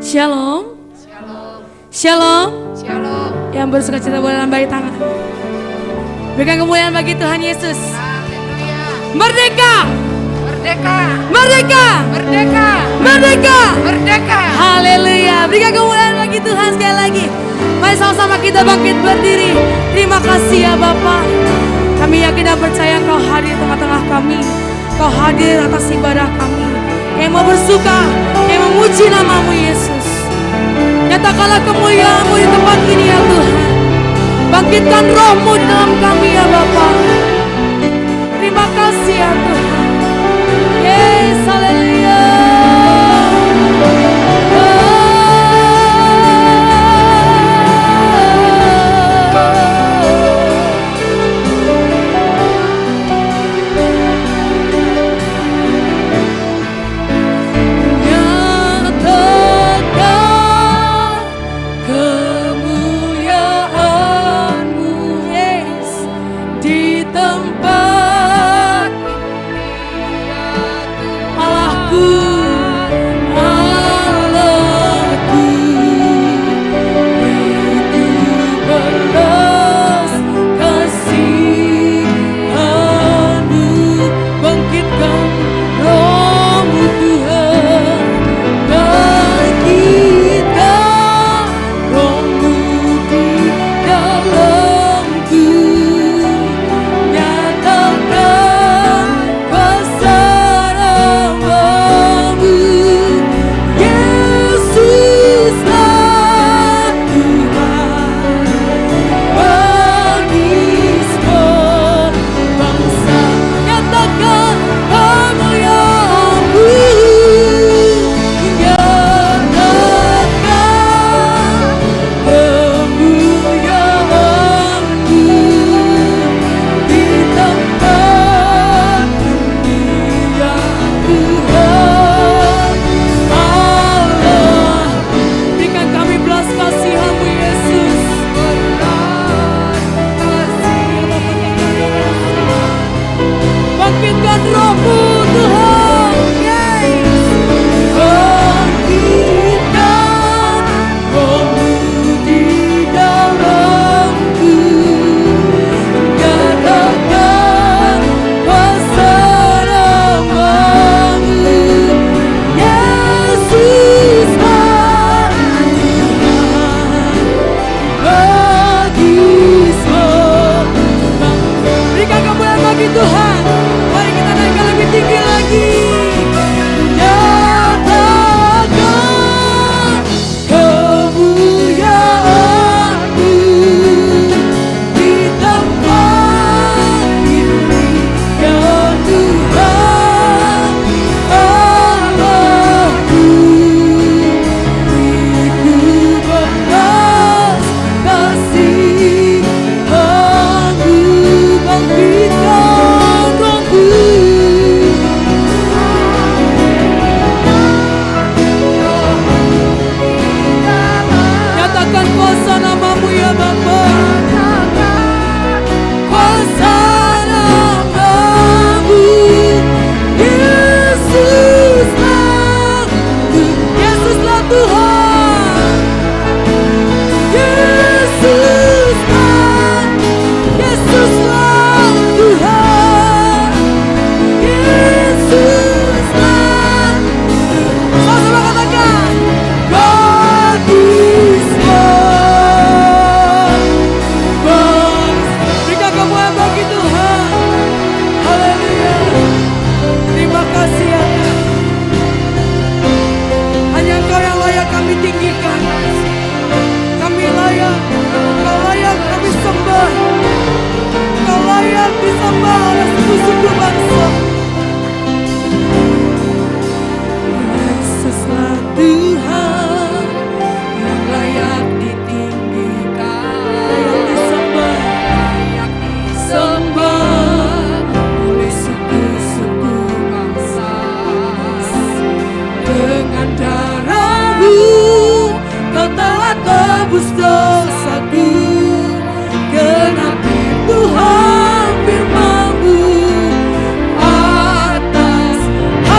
Shalom. Shalom. Shalom. Shalom. Yang bersuka cita boleh lambaikan tangan. Berikan kemuliaan bagi Tuhan Yesus. Haleluya. Merdeka. Merdeka. Merdeka. Merdeka. Merdeka. Merdeka. Haleluya. Berikan kemuliaan bagi Tuhan sekali lagi. Mari sama-sama kita bangkit berdiri. Terima kasih ya Bapa. Kami yakin dan percaya Engkau hadir di tengah-tengah kami. Engkau hadir atas ibadah kami. Yang mau bersuka, yang memuji nama-Mu Yesus. Nyatakanlah kemuliaan-Mu di tempat ini ya Tuhan. Bangkitkan roh-Mu di dalam kami ya Bapa. Terima kasih ya Tuhan. Yes, haleluya.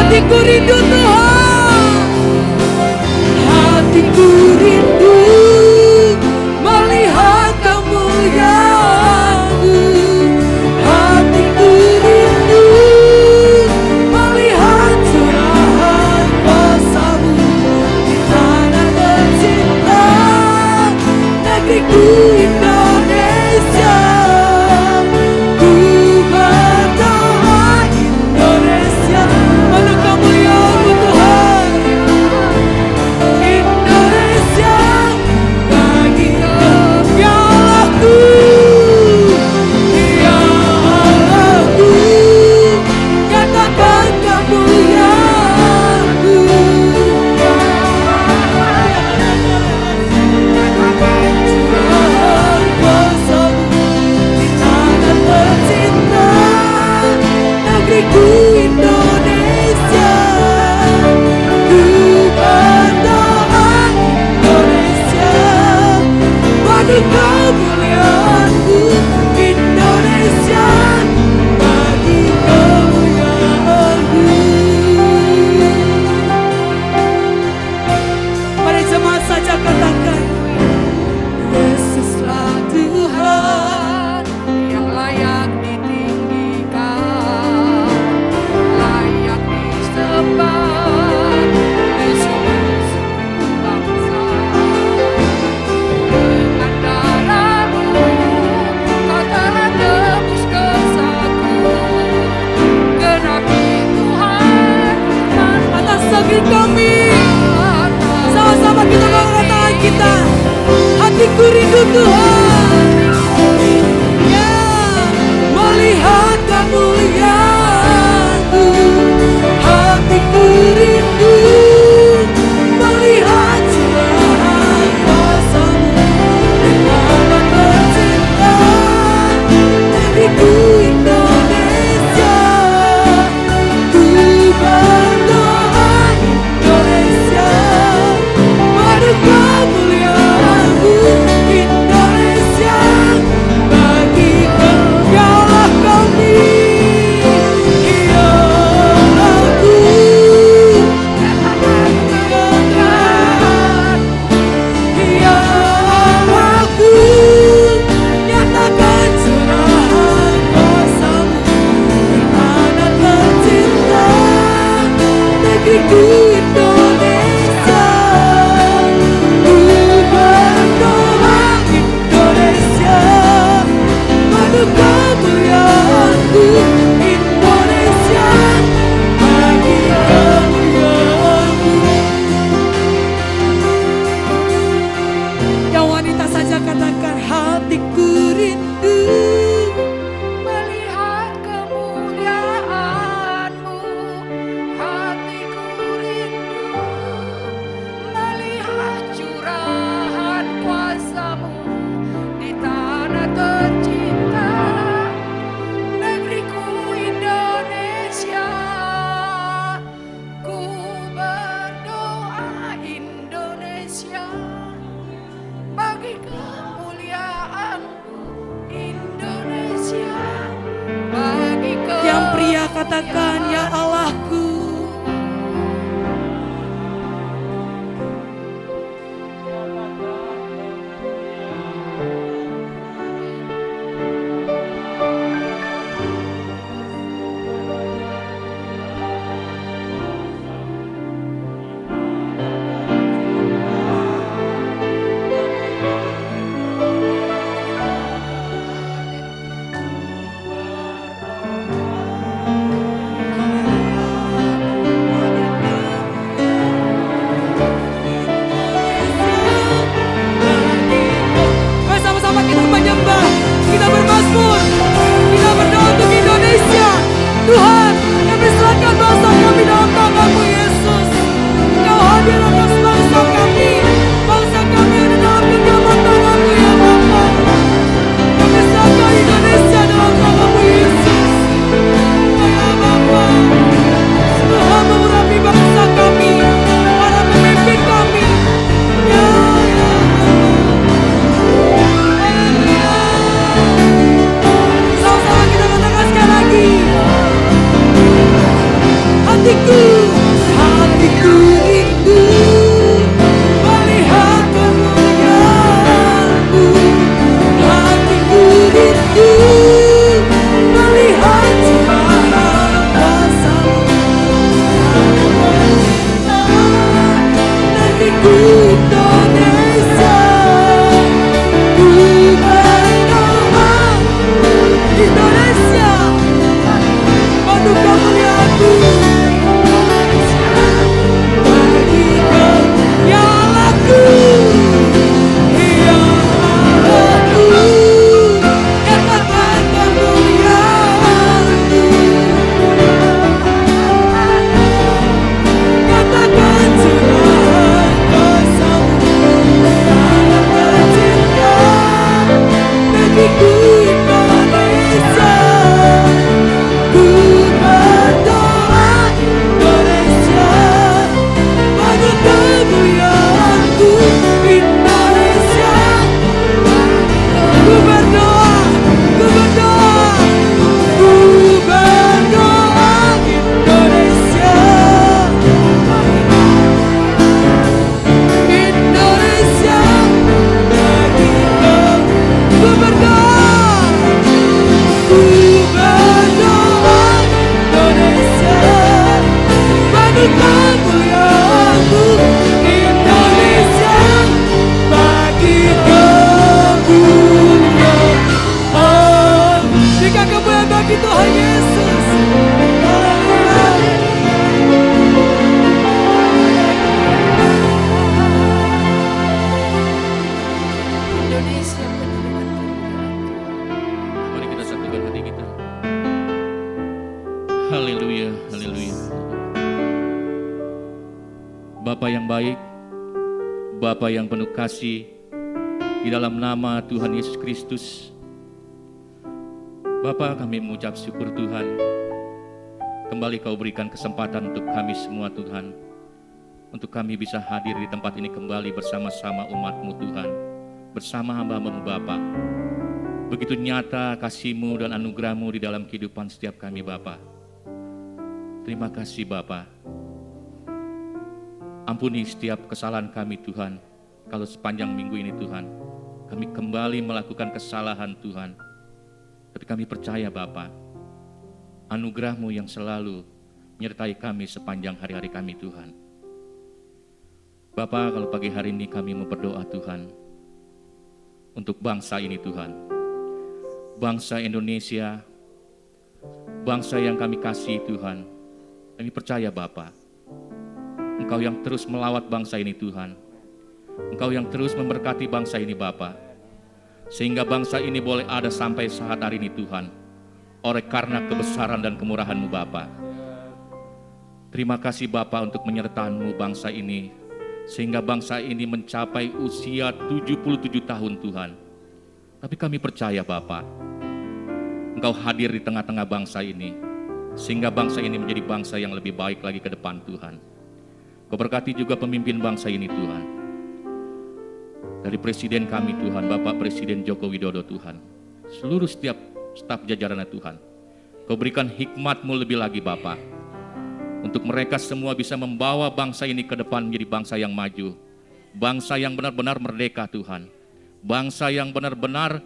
Hatiku rindu Tuhan, hatiku hatiku rindu melihat kemuliaan-Mu. Hatiku rindu melihat curahan kuasa-Mu di tanah tercinta, negeriku Indonesia. Ku berdoa Indonesia penuh kemuliaan-Mu Tuhan. Indonesia bagi Ya Allahku, Ya Allahku, nyatakan kemuliaan-Mu. Curahan kuasa-Mu di tanah tercinta, negeriku Indonesia. Ku berdoa Indonesia bagi kemuliaan-Mu. Indonesia bagi kemuliaan-Mu. Mari jemaat saja katakan, Yesuslah Tuhan yang layak ditinggikan, layak disembah di seluruh suku bangsa. Dengan darah-Mu Kau telah tebus dosaku, genapi Tuhan atas negeri kami. Sama-sama kita angkat tangan kita. Hatiku rindu Tuhan, ya, melihat kemuliaan-Mu. Hatiku rindu melihat curahan kuasa-Mu di tanah tercinta, negeriku Indonesia. Ku berdoa Indonesia penuh kemuliaan-Mu. Indonesia bagi Ya Allah kami, Ya Allahku, Ya Allahku, nyatakan curahan kuasa-Mu di tanah tercinta, negeriku Indonesia. Ku berdoa Indonesia penuh kemuliaan-Mu. Indonesia bagi kemuliaan-Mu. Yang wanita saja katakan, hatiku rindu melihat kemuliaan-Mu. Hatiku rindu melihat curahan kuasa-Mu di tanah tercinta, negeriku Indonesia. Ku berdoa Indonesia bagi kemuliaan-Mu. Indonesia bagi yang pria katakan, ya Allahku. tundukkan hati kita. Haleluya, haleluya. Bapa yang baik, Bapa yang penuh kasih, di dalam nama Tuhan Yesus Kristus, Bapa, kami mengucap syukur Tuhan. Kembali Kau berikan kesempatan untuk kami semua Tuhan, untuk kami bisa hadir di tempat ini kembali bersama-sama umat-Mu Tuhan, bersama hamba-Mu Bapa. Begitu nyata kasih-Mu dan anugerah-Mu di dalam kehidupan setiap kami Bapa. Terima kasih Bapa. Ampuni setiap kesalahan kami Tuhan, kalau sepanjang minggu ini Tuhan, kami kembali melakukan kesalahan Tuhan. Tapi kami percaya Bapa, anugerah-Mu yang selalu menyertai kami sepanjang hari-hari kami Tuhan. Bapa, kalau pagi hari ini kami mau berdoa Tuhan, untuk bangsa ini Tuhan, bangsa Indonesia, bangsa yang kami kasih Tuhan. Kami percaya Bapa, Engkau yang terus melawat bangsa ini Tuhan. Engkau yang terus memberkati bangsa ini Bapa, sehingga bangsa ini boleh ada sampai saat hari ini Tuhan, oleh karena kebesaran dan kemurahan-Mu Bapa. Terima kasih Bapa untuk menyertai-Mu bangsa ini, sehingga bangsa ini mencapai usia 77 tahun Tuhan. Tapi kami percaya Bapa, Engkau hadir di tengah-tengah bangsa ini, sehingga bangsa ini menjadi bangsa yang lebih baik lagi ke depan Tuhan. Kau berkati juga pemimpin bangsa ini Tuhan, dari Presiden kami Tuhan, Bapak Presiden Joko Widodo Tuhan, seluruh setiap staf jajarannya Tuhan. Kau berikan hikmat-Mu lebih lagi Bapak, untuk mereka semua bisa membawa bangsa ini ke depan menjadi bangsa yang maju, bangsa yang benar-benar merdeka Tuhan, bangsa yang benar-benar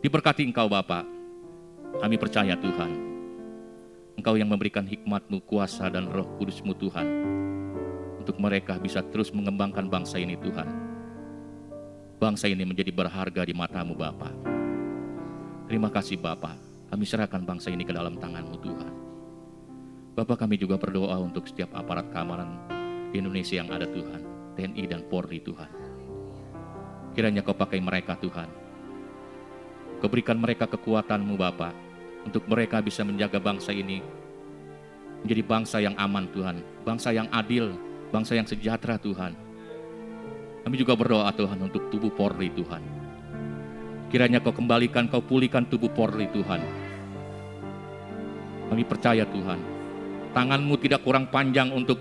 diberkati Engkau Bapak. Kami percaya Tuhan, Engkau yang memberikan hikmat-Mu, kuasa dan Roh Kudus-Mu Tuhan, untuk mereka bisa terus mengembangkan bangsa ini Tuhan. Bangsa ini menjadi berharga di mata-Mu Bapa. Terima kasih Bapa, kami serahkan bangsa ini ke dalam tangan-Mu Tuhan. Bapa, kami juga berdoa untuk setiap aparat keamanan di Indonesia yang ada Tuhan, TNI dan Polri Tuhan. Kiranya Kau pakai mereka Tuhan. Kau berikan mereka kekuatan-Mu Bapa, untuk mereka bisa menjaga bangsa ini menjadi bangsa yang aman Tuhan, bangsa yang adil, bangsa yang sejahtera Tuhan. Kami juga berdoa Tuhan untuk tubuh Polri Tuhan. Kiranya Kau kembalikan, Kau pulihkan tubuh Polri Tuhan. Kami percaya Tuhan, tangan-Mu tidak kurang panjang untuk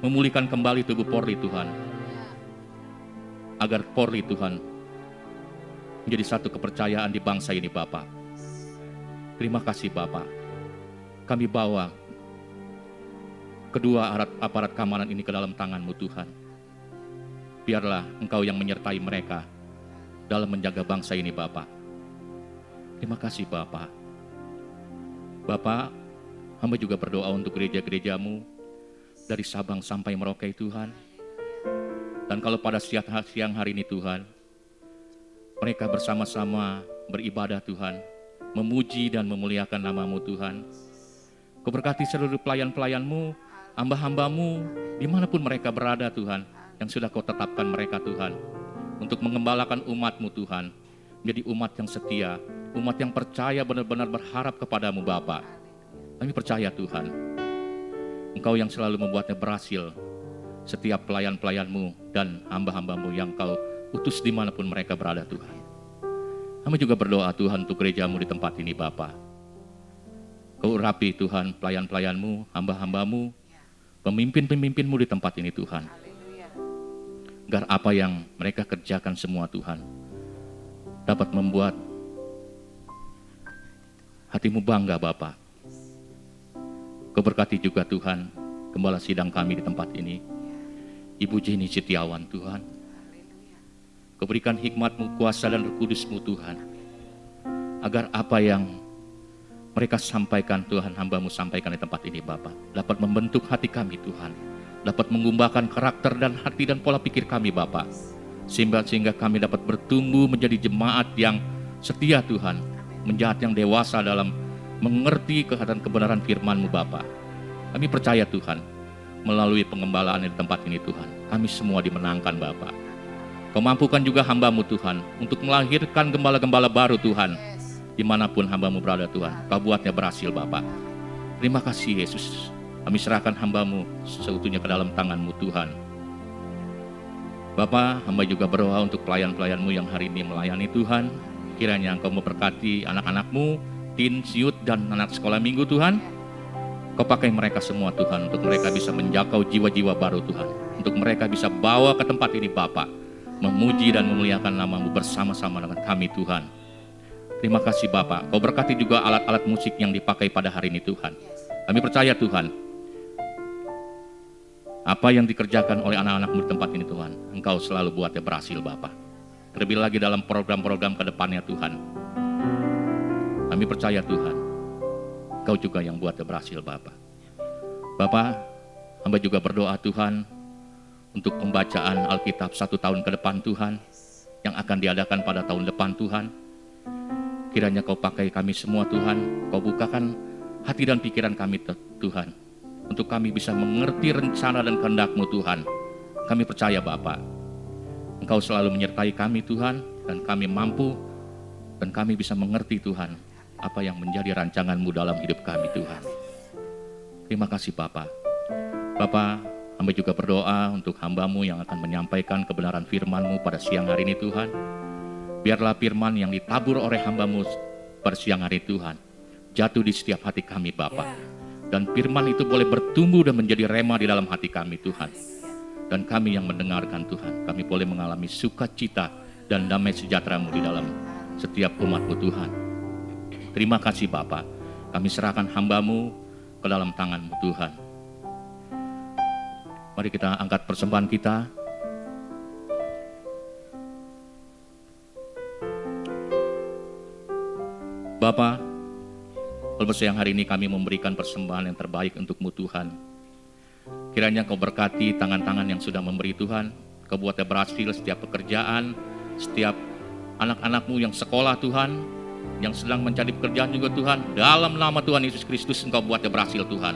memulihkan kembali tubuh Polri Tuhan. Agar Polri Tuhan menjadi satu kepercayaan di bangsa ini Bapa. Terima kasih Bapa. Kami bawa kedua aparat keamanan ini ke dalam tangan-Mu Tuhan. Biarlah Engkau yang menyertai mereka dalam menjaga bangsa ini Bapa. Terima kasih Bapa. Bapa, hamba juga berdoa untuk gereja-gereja-Mu dari Sabang sampai Merauke Tuhan. Dan kalau pada siang hari ini Tuhan, mereka bersama-sama beribadah Tuhan, memuji dan memuliakan nama-Mu Tuhan. Kau berkati seluruh pelayan-pelayan-Mu, hamba-hamba-Mu, dimanapun mereka berada Tuhan, yang sudah Kau tetapkan mereka Tuhan, untuk mengembalakan umat-Mu Tuhan, menjadi umat yang setia, umat yang percaya benar-benar berharap kepada-Mu Bapa. Kami percaya Tuhan, Engkau yang selalu membuatnya berhasil, setiap pelayan-pelayan-Mu dan hamba-hamba-Mu yang Kau utus dimanapun mereka berada Tuhan. Kami juga berdoa Tuhan untuk gereja-Mu di tempat ini Bapa. Kau urapi Tuhan pelayan-pelayan-Mu, hamba-hamba-Mu, pemimpin-pemimpin-Mu di tempat ini Tuhan. Agar apa yang mereka kerjakan semua Tuhan dapat membuat hati-Mu bangga Bapa. Kau berkati juga Tuhan gembala sidang kami di tempat ini, Ibu Jenny Setiawan Tuhan. Kau berikan hikmat-Mu, kuasa dan Roh Kudus-Mu Tuhan, agar apa yang mereka sampaikan Tuhan, hamba-Mu sampaikan di tempat ini Bapa, dapat membentuk hati kami Tuhan, dapat mengubahkan karakter dan hati dan pola pikir kami Bapa, sehingga kami dapat bertumbuh menjadi jemaat yang setia Tuhan, menjadi yang dewasa dalam mengerti kebenaran firman-Mu Bapa. Kami percaya Tuhan, melalui pengembalaan di tempat ini Tuhan, kami semua dimenangkan Bapa. Kau mampukan juga hamba-Mu Tuhan untuk melahirkan gembala-gembala baru Tuhan, dimanapun hamba-Mu berada Tuhan. Kau buatnya berhasil Bapa. Terima kasih Yesus. Kami serahkan hamba-Mu seutuhnya ke dalam tangan-Mu Tuhan. Bapa, hamba juga berdoa untuk pelayan-pelayan-Mu yang hari ini melayani Tuhan. Kiranya Engkau memberkati anak-anak-Mu, teen, youth, dan anak sekolah minggu Tuhan. Kau pakai mereka semua Tuhan, untuk mereka bisa menjangkau jiwa-jiwa baru Tuhan. Untuk mereka bisa bawa ke tempat ini Bapa, memuji dan memuliakan nama-Mu bersama-sama dengan kami Tuhan. Terima kasih Bapa. Kau berkati juga alat-alat musik yang dipakai pada hari ini Tuhan. Kami percaya Tuhan, apa yang dikerjakan oleh anak-anak-Mu di tempat ini Tuhan, Engkau selalu buatnya berhasil Bapa. Terlebih lagi dalam program-program ke depannya Tuhan. Kami percaya Tuhan, Engkau juga yang buatnya berhasil Bapa. Bapa, hamba juga berdoa Tuhan untuk pembacaan Alkitab 1 tahun ke depan Tuhan, yang akan diadakan pada tahun depan Tuhan. Kiranya Kau pakai kami semua Tuhan, Kau bukakan hati dan pikiran kami Tuhan, untuk kami bisa mengerti rencana dan kehendak-Mu Tuhan. Kami percaya Bapa, Engkau selalu menyertai kami Tuhan, dan kami mampu, dan kami bisa mengerti Tuhan, apa yang menjadi rancangan-Mu dalam hidup kami Tuhan. Terima kasih Bapa. Bapa, hamba juga berdoa untuk hamba-Mu yang akan menyampaikan kebenaran firman-Mu pada siang hari ini Tuhan. Biarlah firman yang ditabur oleh hamba-Mu pada siang hari Tuhan, jatuh di setiap hati kami Bapa. Dan firman itu boleh bertumbuh dan menjadi rema di dalam hati kami Tuhan. Dan kami yang mendengarkan Tuhan, kami boleh mengalami sukacita dan damai sejahtera-Mu di dalam setiap umat-Mu Tuhan. Terima kasih Bapa. Kami serahkan hamba-Mu ke dalam tangan-Mu Tuhan. Mari kita angkat persembahan kita. Bapa, pada siang hari ini kami memberikan persembahan yang terbaik untuk-Mu Tuhan. Kiranya Kau berkati tangan-tangan yang sudah memberi Tuhan. Kau buatnya berhasil setiap pekerjaan, setiap anak-anak-Mu yang sekolah Tuhan, yang sedang mencari pekerjaan juga Tuhan. Dalam nama Tuhan Yesus Kristus Engkau buatnya berhasil Tuhan.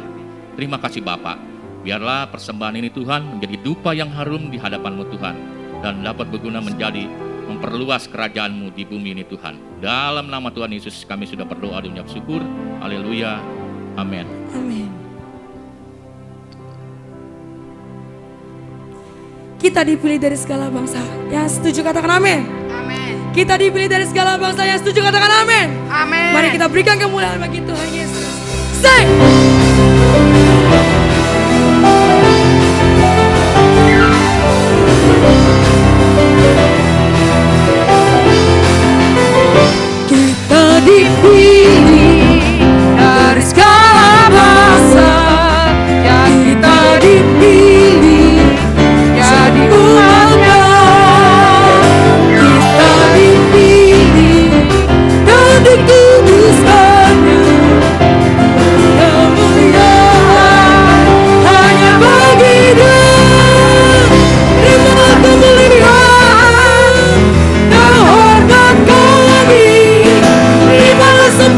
Terima kasih Bapa. Biarlah persembahan ini Tuhan menjadi dupa yang harum di hadapan-Mu Tuhan, dan dapat berguna menjadi memperluas kerajaan-Mu di bumi ini Tuhan. Dalam nama Tuhan Yesus kami sudah berdoa dan mengucap syukur. Haleluya. Amin. Amin. Kita dipilih dari segala bangsa. Yang setuju katakan amin. Amin. Kita dipilih dari segala bangsa. Yang setuju katakan amin. Amin. Mari kita berikan kemuliaan bagi Tuhan Yesus. Sing. Kita dipilih dari segala bangsa, Yang kita dipilih jadi umatnya. Kita dipilih dan dikuduskannya. Kemuliaan hanya bagi Dia. Terima kemuliaan dan hormat kami. Terima semua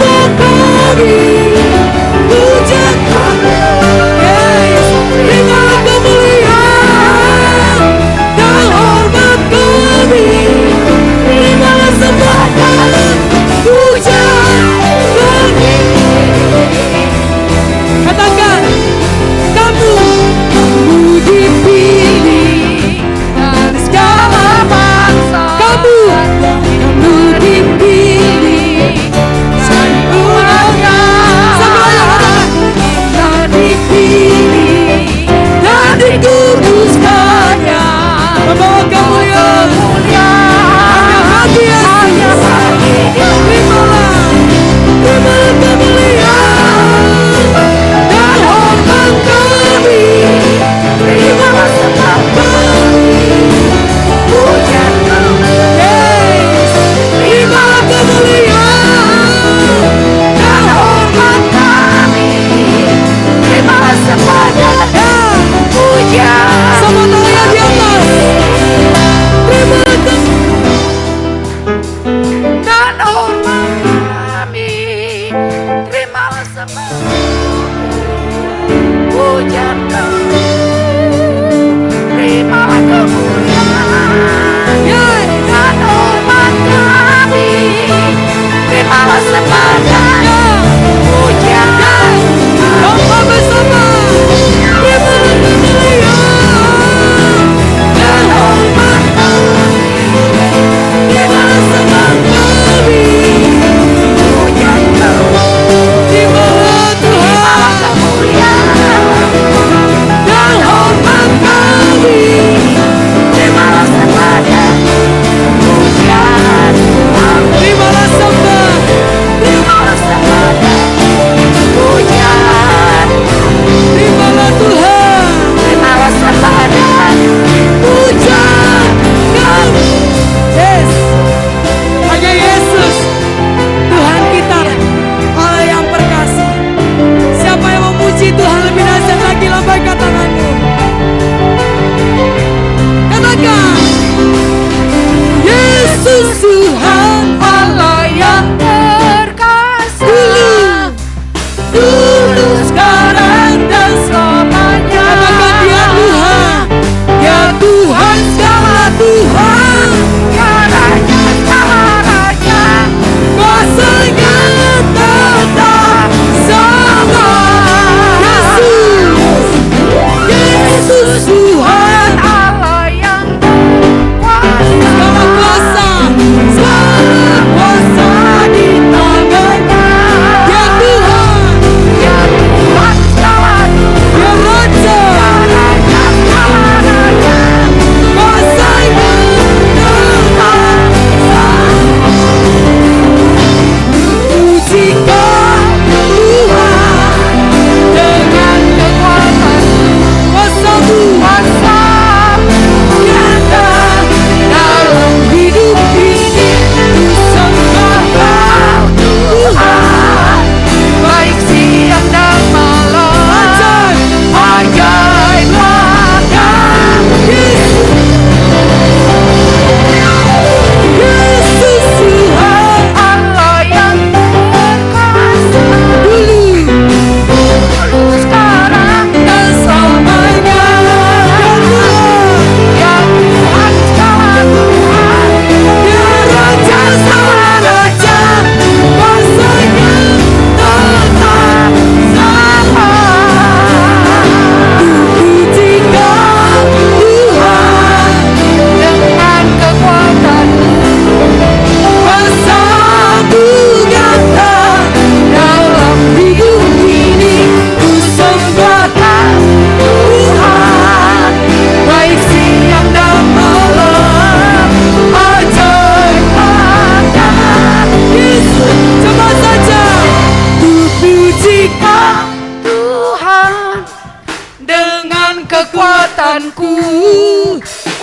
Tuhanku,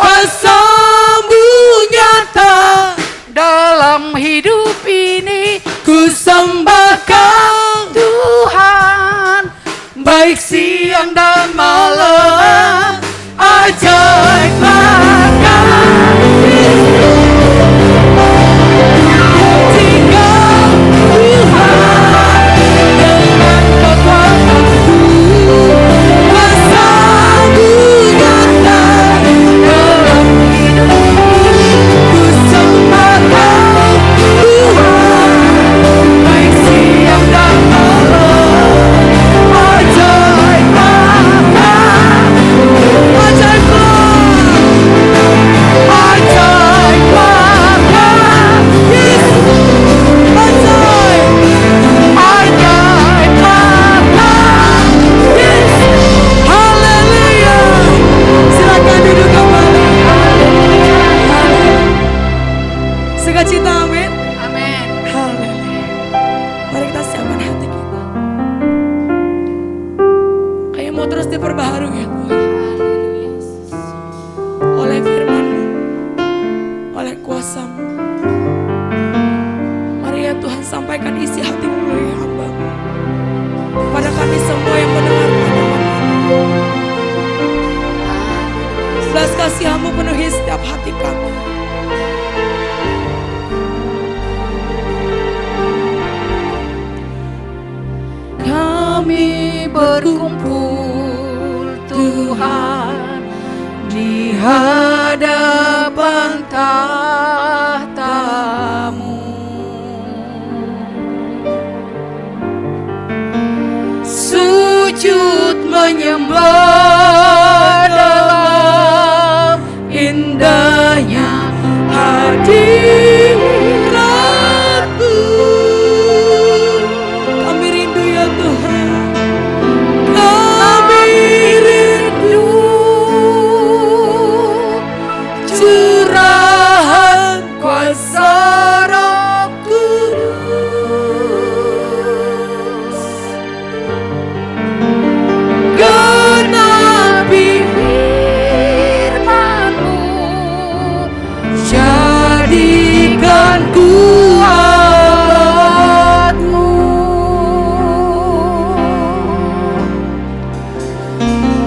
kuasa-Mu nyata dalam hidup ini. ku sembah Kau Tuhan, baik siang dan malam, ajaiblah kasih-Mu. Tinggal Tuhan dengan kekuatan-Mu, kuasa-Mu nyata dalam hidup ini. Ku sembah Kau Tuhan, baik siang dan malam, ajaiblah Sukacita, amin. amin. Haleluya. Mari kita siapkan hati kita. Kayak mau terus diperbaharui ya Tuhan. Oleh firman-Mu, oleh kuasa-Mu. Mari ya Tuhan sampaikan isi hati-Mu melalui hamba-Mu kepada kami semua yang mendengarkan. Belas kasihan-Mu penuhi setiap hati kami. Kami berkumpul Tuhan di hadapan tahta-Mu, sujud menyembah dalam indahnya hadirat-Mu. Kami rindu ya Tuhan, kami rindu curahan kuasa Roh Kudus. Genapi firman-Mu, jadikan ku alat-Mu.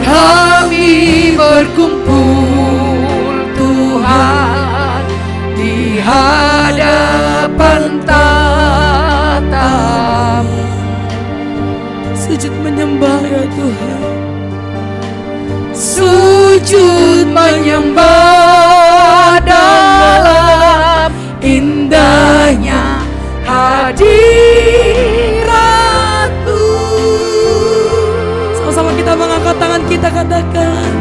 Kami berkumpul Tuhan di hadapan tahta-Mu, sujud menyembah ya Tuhan, sujud menyembah dalam indahnya hadirat-Mu. Sama-sama kita mengangkat tangan kita, katakan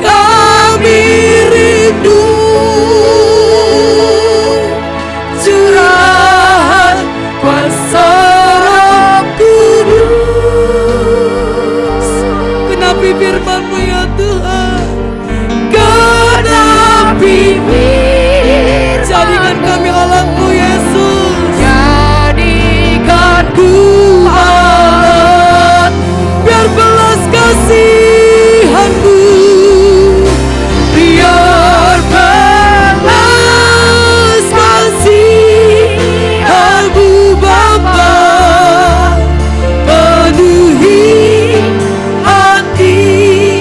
kami rindu curahan kuasa Roh Kudus. Genapi firman-Mu ya Tuhan, genapi firman-Mu. Jadikan kami alat-Mu Yesus, jadikan ku alat, biar belas kasihan-Mu, biar belas kasihan-Mu Bapa penuhi hati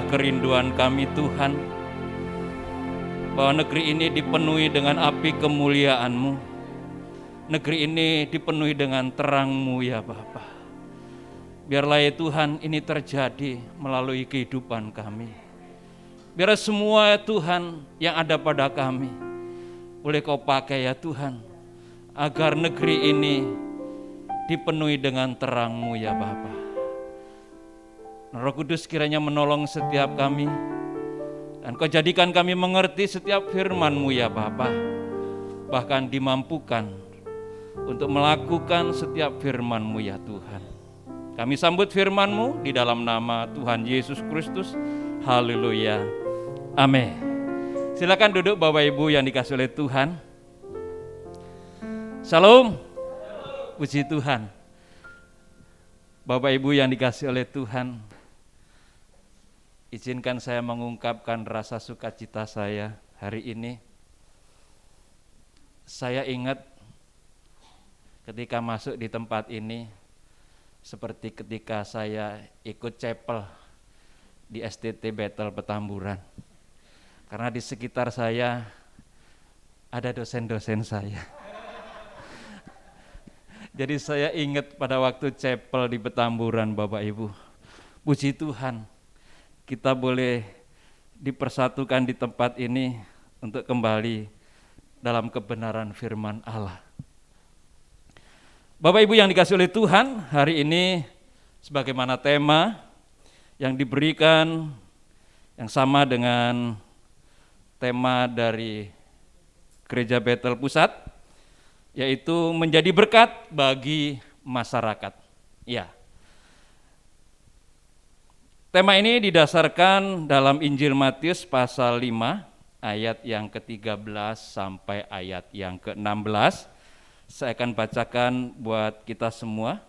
kerinduan kami Tuhan, bahwa negeri ini dipenuhi dengan api kemuliaan-Mu. Negeri ini dipenuhi dengan terang-Mu ya Bapa. Biarlah ya Tuhan ini terjadi melalui kehidupan kami. Biar semua ya Tuhan yang ada pada kami boleh Kau pakai ya Tuhan, agar negeri ini dipenuhi dengan terang-Mu ya Bapa. Roh Kudus kiranya menolong setiap kami, dan Kau jadikan kami mengerti setiap firman-Mu ya Bapa, bahkan dimampukan untuk melakukan setiap firman-Mu ya Tuhan. Kami sambut firman-Mu di dalam nama Tuhan Yesus Kristus. Haleluya. Amin. Silakan duduk Bapak Ibu yang dikasihi oleh Tuhan. Shalom. Puji Tuhan. Bapak Ibu yang dikasihi oleh Tuhan, izinkan saya mengungkapkan rasa sukacita saya hari ini. Saya ingat ketika masuk di tempat ini, seperti ketika saya ikut chapel di STT Bethel Petamburan. Karena di sekitar saya ada dosen-dosen saya. Jadi saya ingat pada waktu chapel di Petamburan Bapak Ibu. Puji Tuhan, kita boleh dipersatukan di tempat ini untuk kembali dalam kebenaran firman Allah. Bapak Ibu yang dikasihi oleh Tuhan, hari ini sebagaimana tema yang diberikan yang sama dengan tema dari Gereja Bethel Pusat, yaitu menjadi berkat bagi masyarakat. Ya. Tema ini didasarkan dalam Injil Matius pasal 5 ayat yang ke-13 sampai ayat yang ke-16. Saya akan bacakan buat kita semua,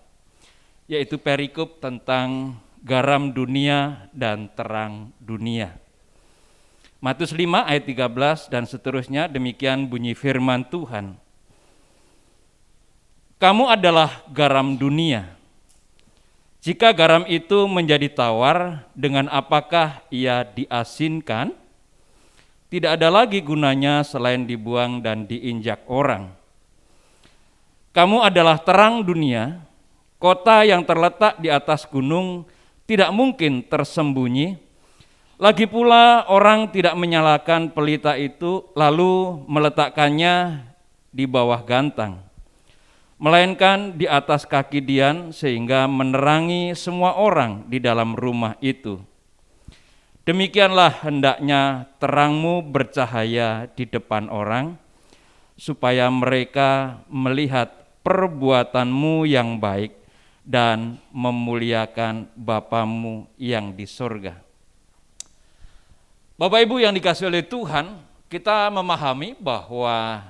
yaitu perikop tentang garam dunia dan terang dunia. Matius 5 ayat 13 dan seterusnya, demikian bunyi firman Tuhan. Kamu adalah garam dunia. Jika garam itu menjadi tawar, dengan apakah ia diasinkan? Tidak ada lagi gunanya selain dibuang dan diinjak orang. Kamu adalah terang dunia. Kota yang terletak di atas gunung tidak mungkin tersembunyi. Lagi pula orang tidak menyalakan pelita itu lalu meletakkannya di bawah gantang, melainkan di atas kaki dian sehingga menerangi semua orang di dalam rumah itu. Demikianlah hendaknya terangmu bercahaya di depan orang, supaya mereka melihat perbuatanmu yang baik dan memuliakan Bapamu yang di sorga. Bapak Ibu yang dikasihi oleh Tuhan, kita memahami bahwa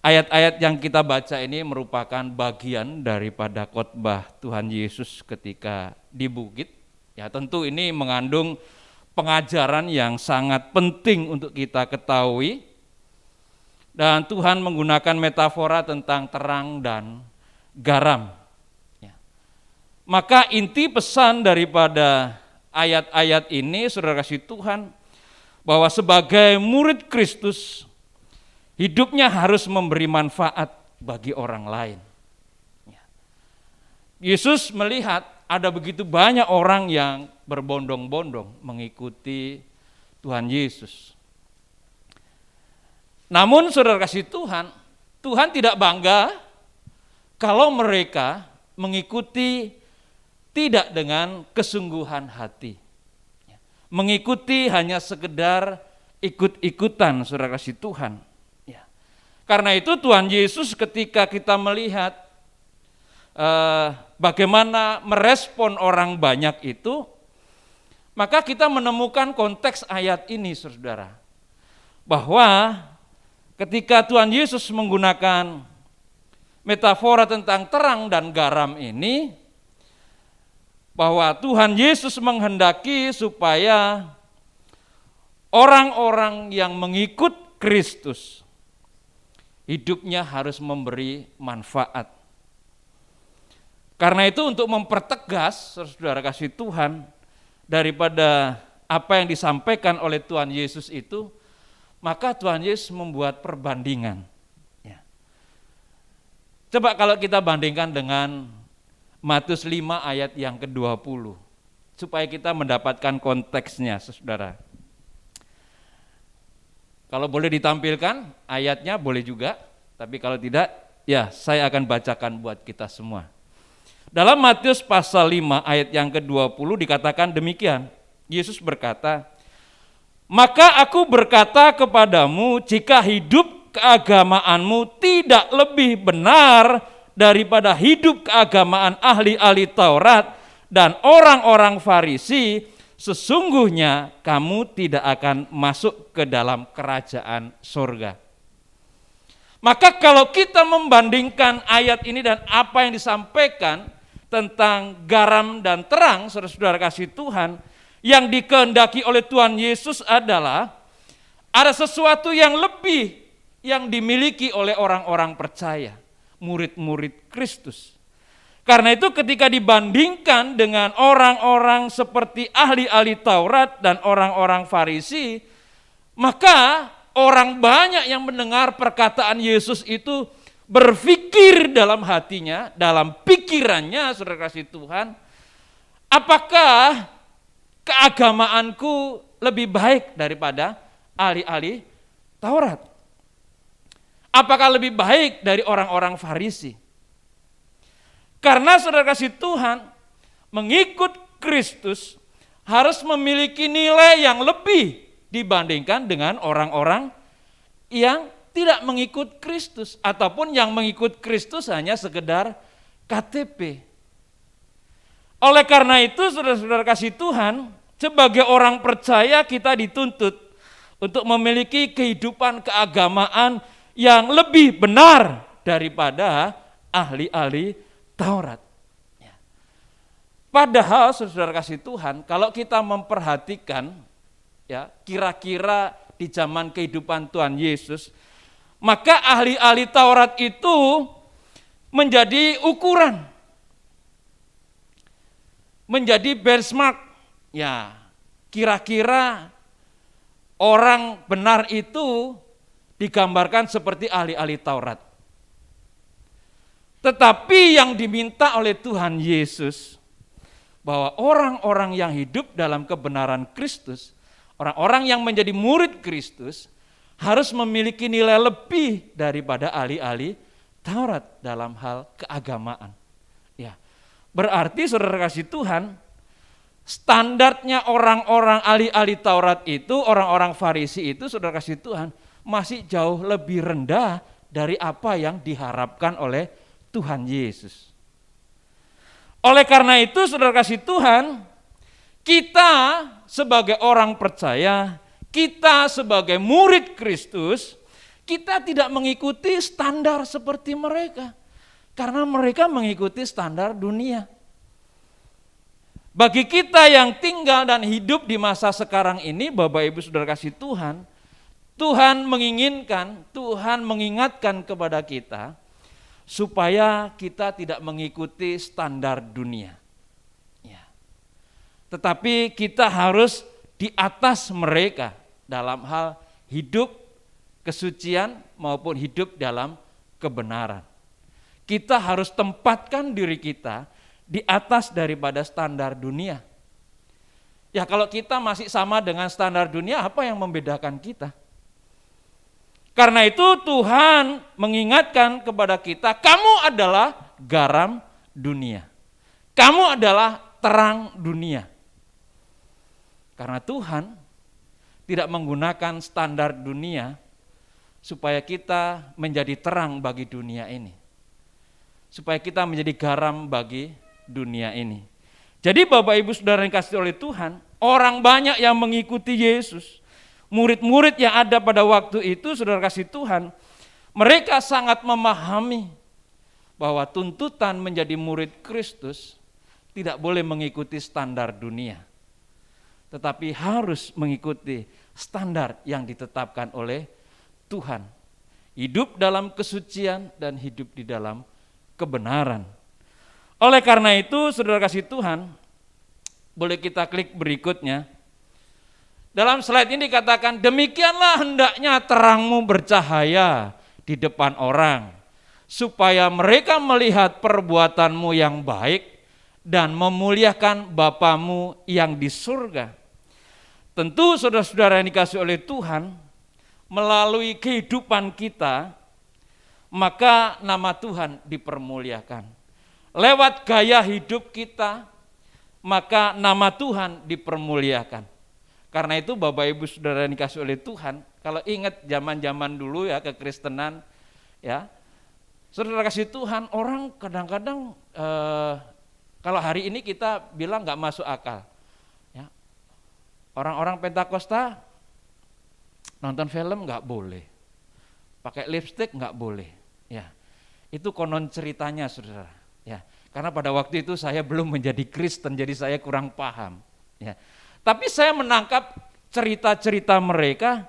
ayat-ayat yang kita baca ini merupakan bagian daripada khotbah Tuhan Yesus ketika di bukit. Ya, tentu ini mengandung pengajaran yang sangat penting untuk kita ketahui. Dan Tuhan menggunakan metafora tentang terang dan garam. Ya. Maka inti pesan daripada ayat-ayat ini, saudara kasih Tuhan, bahwa sebagai murid Kristus, hidupnya harus memberi manfaat bagi orang lain. Yesus melihat ada begitu banyak orang yang berbondong-bondong mengikuti Tuhan Yesus. Namun saudara kasih Tuhan, Tuhan tidak bangga kalau mereka mengikuti tidak dengan kesungguhan hati. Mengikuti hanya sekedar ikut-ikutan, saudara kasih Tuhan. Karena itu Tuhan Yesus ketika kita melihat bagaimana merespon orang banyak itu, maka kita menemukan konteks ayat ini, saudara. Bahwa ketika Tuhan Yesus menggunakan metafora tentang terang dan garam ini, bahwa Tuhan Yesus menghendaki supaya orang-orang yang mengikut Kristus hidupnya harus memberi manfaat. Karena itu untuk mempertegas, saudara kasih Tuhan, daripada apa yang disampaikan oleh Tuhan Yesus itu, maka Tuhan Yesus membuat perbandingan. Ya. Coba kalau kita bandingkan dengan Matius 5 ayat yang ke-20, supaya kita mendapatkan konteksnya, saudara. Kalau boleh ditampilkan ayatnya boleh juga, tapi kalau tidak, ya saya akan bacakan buat kita semua. Dalam Matius pasal 5 ayat yang ke-20 dikatakan demikian, Yesus berkata, "Maka aku berkata kepadamu, jika hidup keagamaanmu tidak lebih benar daripada hidup keagamaan ahli-ahli Taurat dan orang-orang Farisi, sesungguhnya kamu tidak akan masuk ke dalam kerajaan surga." Maka kalau kita membandingkan ayat ini dan apa yang disampaikan tentang garam dan terang, saudara-saudara kasih Tuhan, yang dikehendaki oleh Tuhan Yesus adalah ada sesuatu yang lebih yang dimiliki oleh orang-orang percaya, murid-murid Kristus. Karena itu ketika dibandingkan dengan orang-orang seperti ahli-ahli Taurat dan orang-orang Farisi, maka orang banyak yang mendengar perkataan Yesus itu berpikir dalam hatinya, dalam pikirannya, saudara kasih Tuhan, apakah keagamaanku lebih baik daripada ahli-ahli Taurat? Apakah lebih baik dari orang-orang Farisi? Karena saudara kasih Tuhan, mengikut Kristus harus memiliki nilai yang lebih dibandingkan dengan orang-orang yang tidak mengikut Kristus, ataupun yang mengikut Kristus hanya sekedar KTP. Oleh karena itu, saudara-saudara kasih Tuhan, sebagai orang percaya kita dituntut untuk memiliki kehidupan keagamaan yang lebih benar daripada ahli-ahli Taurat. Padahal saudara kasih Tuhan, kalau kita memperhatikan, ya kira-kira di zaman kehidupan Tuhan Yesus, maka ahli-ahli Taurat itu menjadi ukuran, menjadi benchmark. Ya, kira-kira orang benar itu digambarkan seperti ahli-ahli Taurat. Tetapi yang diminta oleh Tuhan Yesus, bahwa orang-orang yang hidup dalam kebenaran Kristus, orang-orang yang menjadi murid Kristus, harus memiliki nilai lebih daripada ahli-ahli Taurat dalam hal keagamaan. Ya, berarti saudara kasih Tuhan, standarnya orang-orang ahli-ahli Taurat itu, orang-orang Farisi itu, saudara kasih Tuhan, masih jauh lebih rendah dari apa yang diharapkan oleh Tuhan Yesus. Oleh karena itu, saudara kasih Tuhan, kita sebagai orang percaya, kita sebagai murid Kristus, kita tidak mengikuti standar seperti mereka. Karena mereka mengikuti standar dunia. Bagi kita yang tinggal dan hidup di masa sekarang ini, Bapak Ibu Saudara kasih Tuhan, Tuhan menginginkan, Tuhan mengingatkan kepada kita, supaya kita tidak mengikuti standar dunia. Ya. Tetapi kita harus di atas mereka dalam hal hidup kesucian maupun hidup dalam kebenaran. Kita harus tempatkan diri kita di atas daripada standar dunia. Ya kalau kita masih sama dengan standar dunia, apa yang membedakan kita? Karena itu Tuhan mengingatkan kepada kita, kamu adalah garam dunia. Kamu adalah terang dunia. Karena Tuhan tidak menggunakan standar dunia supaya kita menjadi terang bagi dunia ini. Supaya kita menjadi garam bagi dunia ini. Jadi Bapak Ibu Saudara yang dikasihi oleh Tuhan, orang banyak yang mengikuti Yesus. Murid-murid yang ada pada waktu itu, saudara kasih Tuhan, mereka sangat memahami bahwa tuntutan menjadi murid Kristus tidak boleh mengikuti standar dunia, tetapi harus mengikuti standar yang ditetapkan oleh Tuhan. Hidup dalam kesucian dan hidup di dalam kebenaran. Oleh karena itu, saudara kasih Tuhan, Boleh kita klik berikutnya. Dalam slide ini dikatakan, demikianlah hendaknya terangmu bercahaya di depan orang, supaya mereka melihat perbuatanmu yang baik dan memuliakan Bapamu yang di surga. Tentu saudara-saudara yang dikasih oleh Tuhan, melalui kehidupan kita, maka nama Tuhan dipermuliakan. Lewat gaya hidup kita, maka nama Tuhan dipermuliakan. Karena itu Bapak Ibu Saudara yang dikasih oleh Tuhan, kalau ingat zaman-zaman dulu ya kekristenan, ya, saudara kasih Tuhan, orang kadang-kadang kalau hari ini kita bilang nggak masuk akal. Ya. Orang-orang Pentakosta nonton film nggak boleh, pakai lipstick nggak boleh. Ya, itu konon ceritanya saudara. Ya, karena pada waktu itu saya belum menjadi Kristen, jadi saya kurang paham. Ya. Tapi saya menangkap cerita-cerita mereka,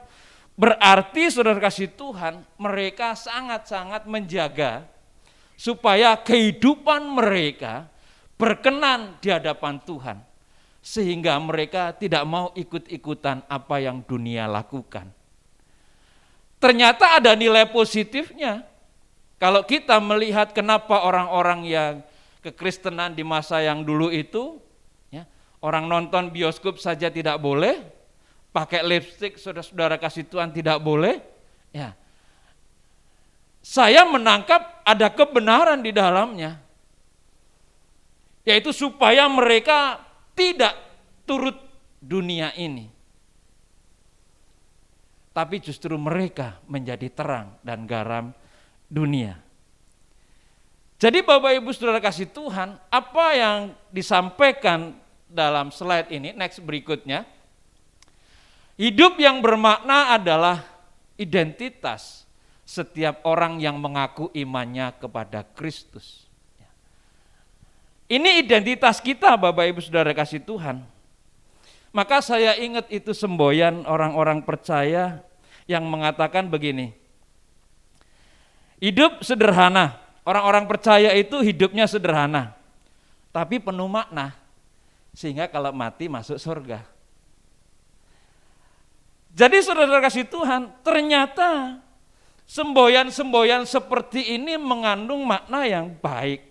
berarti saudara kasih Tuhan, mereka sangat-sangat menjaga supaya kehidupan mereka berkenan di hadapan Tuhan. Sehingga mereka tidak mau ikut-ikutan apa yang dunia lakukan. Ternyata ada nilai positifnya. Kalau kita melihat kenapa orang-orang yang kekristenan di masa yang dulu itu, orang nonton bioskop saja tidak boleh, pakai lipstik saudara-saudara kasih Tuhan tidak boleh. Ya. Saya menangkap ada kebenaran di dalamnya. Yaitu supaya mereka tidak turut dunia ini. Tapi justru mereka menjadi terang dan garam dunia. Jadi Bapak Ibu Saudara kasih Tuhan, apa yang disampaikan dalam slide ini, next berikutnya, hidup yang bermakna adalah identitas setiap orang yang mengaku imannya kepada Kristus. Ini identitas kita Bapak Ibu Saudara kasih Tuhan. Maka saya ingat itu semboyan orang-orang percaya yang mengatakan begini, hidup sederhana, orang-orang percaya itu hidupnya sederhana, tapi penuh makna. Sehingga kalau mati masuk surga. Jadi saudara kasih Tuhan, ternyata semboyan-semboyan seperti ini mengandung makna yang baik.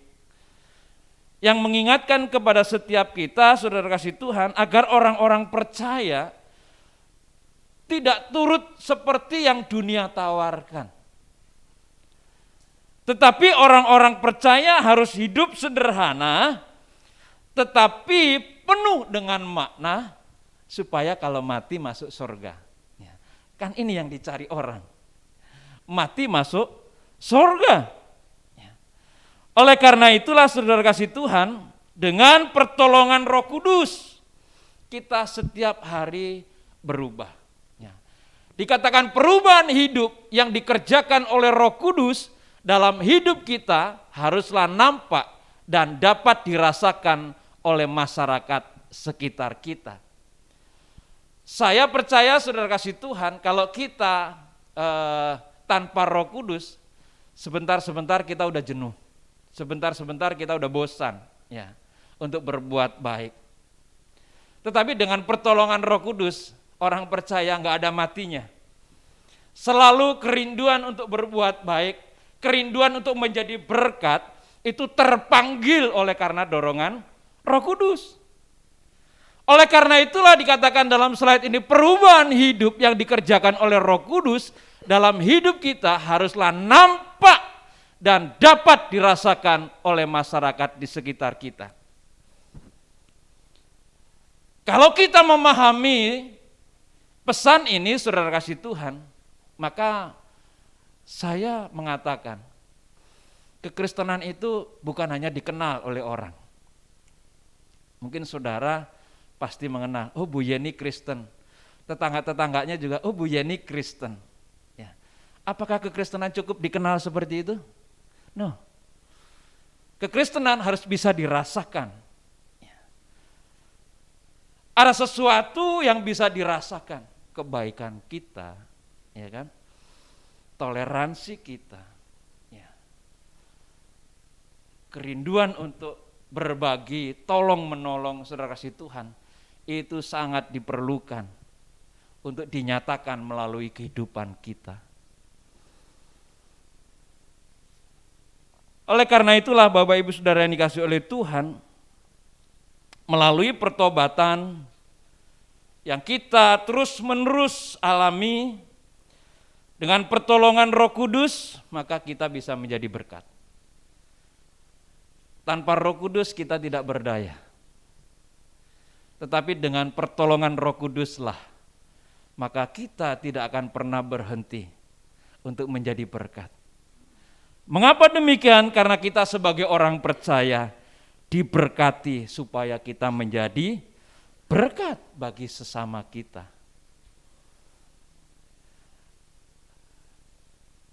Yang mengingatkan kepada setiap kita, saudara kasih Tuhan, agar orang-orang percaya tidak turut seperti yang dunia tawarkan. Tetapi orang-orang percaya harus hidup sederhana, tetapi penuh dengan makna supaya kalau mati masuk surga. Ya, kan ini yang dicari orang. Mati masuk surga. Ya. Oleh karena itulah saudara kasih Tuhan, dengan pertolongan Roh Kudus kita setiap hari berubah. Ya. Dikatakan perubahan hidup yang dikerjakan oleh Roh Kudus dalam hidup kita haruslah nampak dan dapat dirasakan oleh masyarakat sekitar kita. Saya percaya saudara kasih Tuhan, kalau kita tanpa Roh Kudus, sebentar-sebentar kita udah jenuh, sebentar-sebentar kita udah bosan, ya, untuk berbuat baik. Tetapi dengan pertolongan Roh Kudus, orang percaya nggak ada matinya. Selalu kerinduan untuk berbuat baik, kerinduan untuk menjadi berkat, itu terpanggil oleh karena dorongan Roh Kudus. Oleh karena itulah dikatakan dalam slide ini, perubahan hidup yang dikerjakan oleh Roh Kudus dalam hidup kita haruslah nampak dan dapat dirasakan oleh masyarakat di sekitar kita. Kalau kita memahami pesan ini saudara kasih Tuhan, maka saya mengatakan kekristenan itu bukan hanya dikenal oleh orang. Mungkin saudara pasti mengenal, oh Bu Yeni Kristen. Tetangga-tetangganya juga, oh Bu Yeni Kristen. Ya. Apakah kekristenan cukup dikenal seperti itu? No. Kekristenan harus bisa dirasakan. Ya. Ada sesuatu yang bisa dirasakan, kebaikan kita, ya kan? Toleransi kita. Ya. Kerinduan untuk berbagi, tolong menolong, saudara kasih Tuhan, itu sangat diperlukan untuk dinyatakan melalui kehidupan kita. Oleh karena itulah Bapak Ibu Saudara yang dikasihi oleh Tuhan, melalui pertobatan yang kita terus-menerus alami dengan pertolongan Roh Kudus, maka kita bisa menjadi berkat. Tanpa Roh Kudus kita tidak berdaya. Tetapi dengan pertolongan Roh Kuduslah, maka kita tidak akan pernah berhenti untuk menjadi berkat. Mengapa demikian? Karena kita sebagai orang percaya diberkati supaya kita menjadi berkat bagi sesama kita.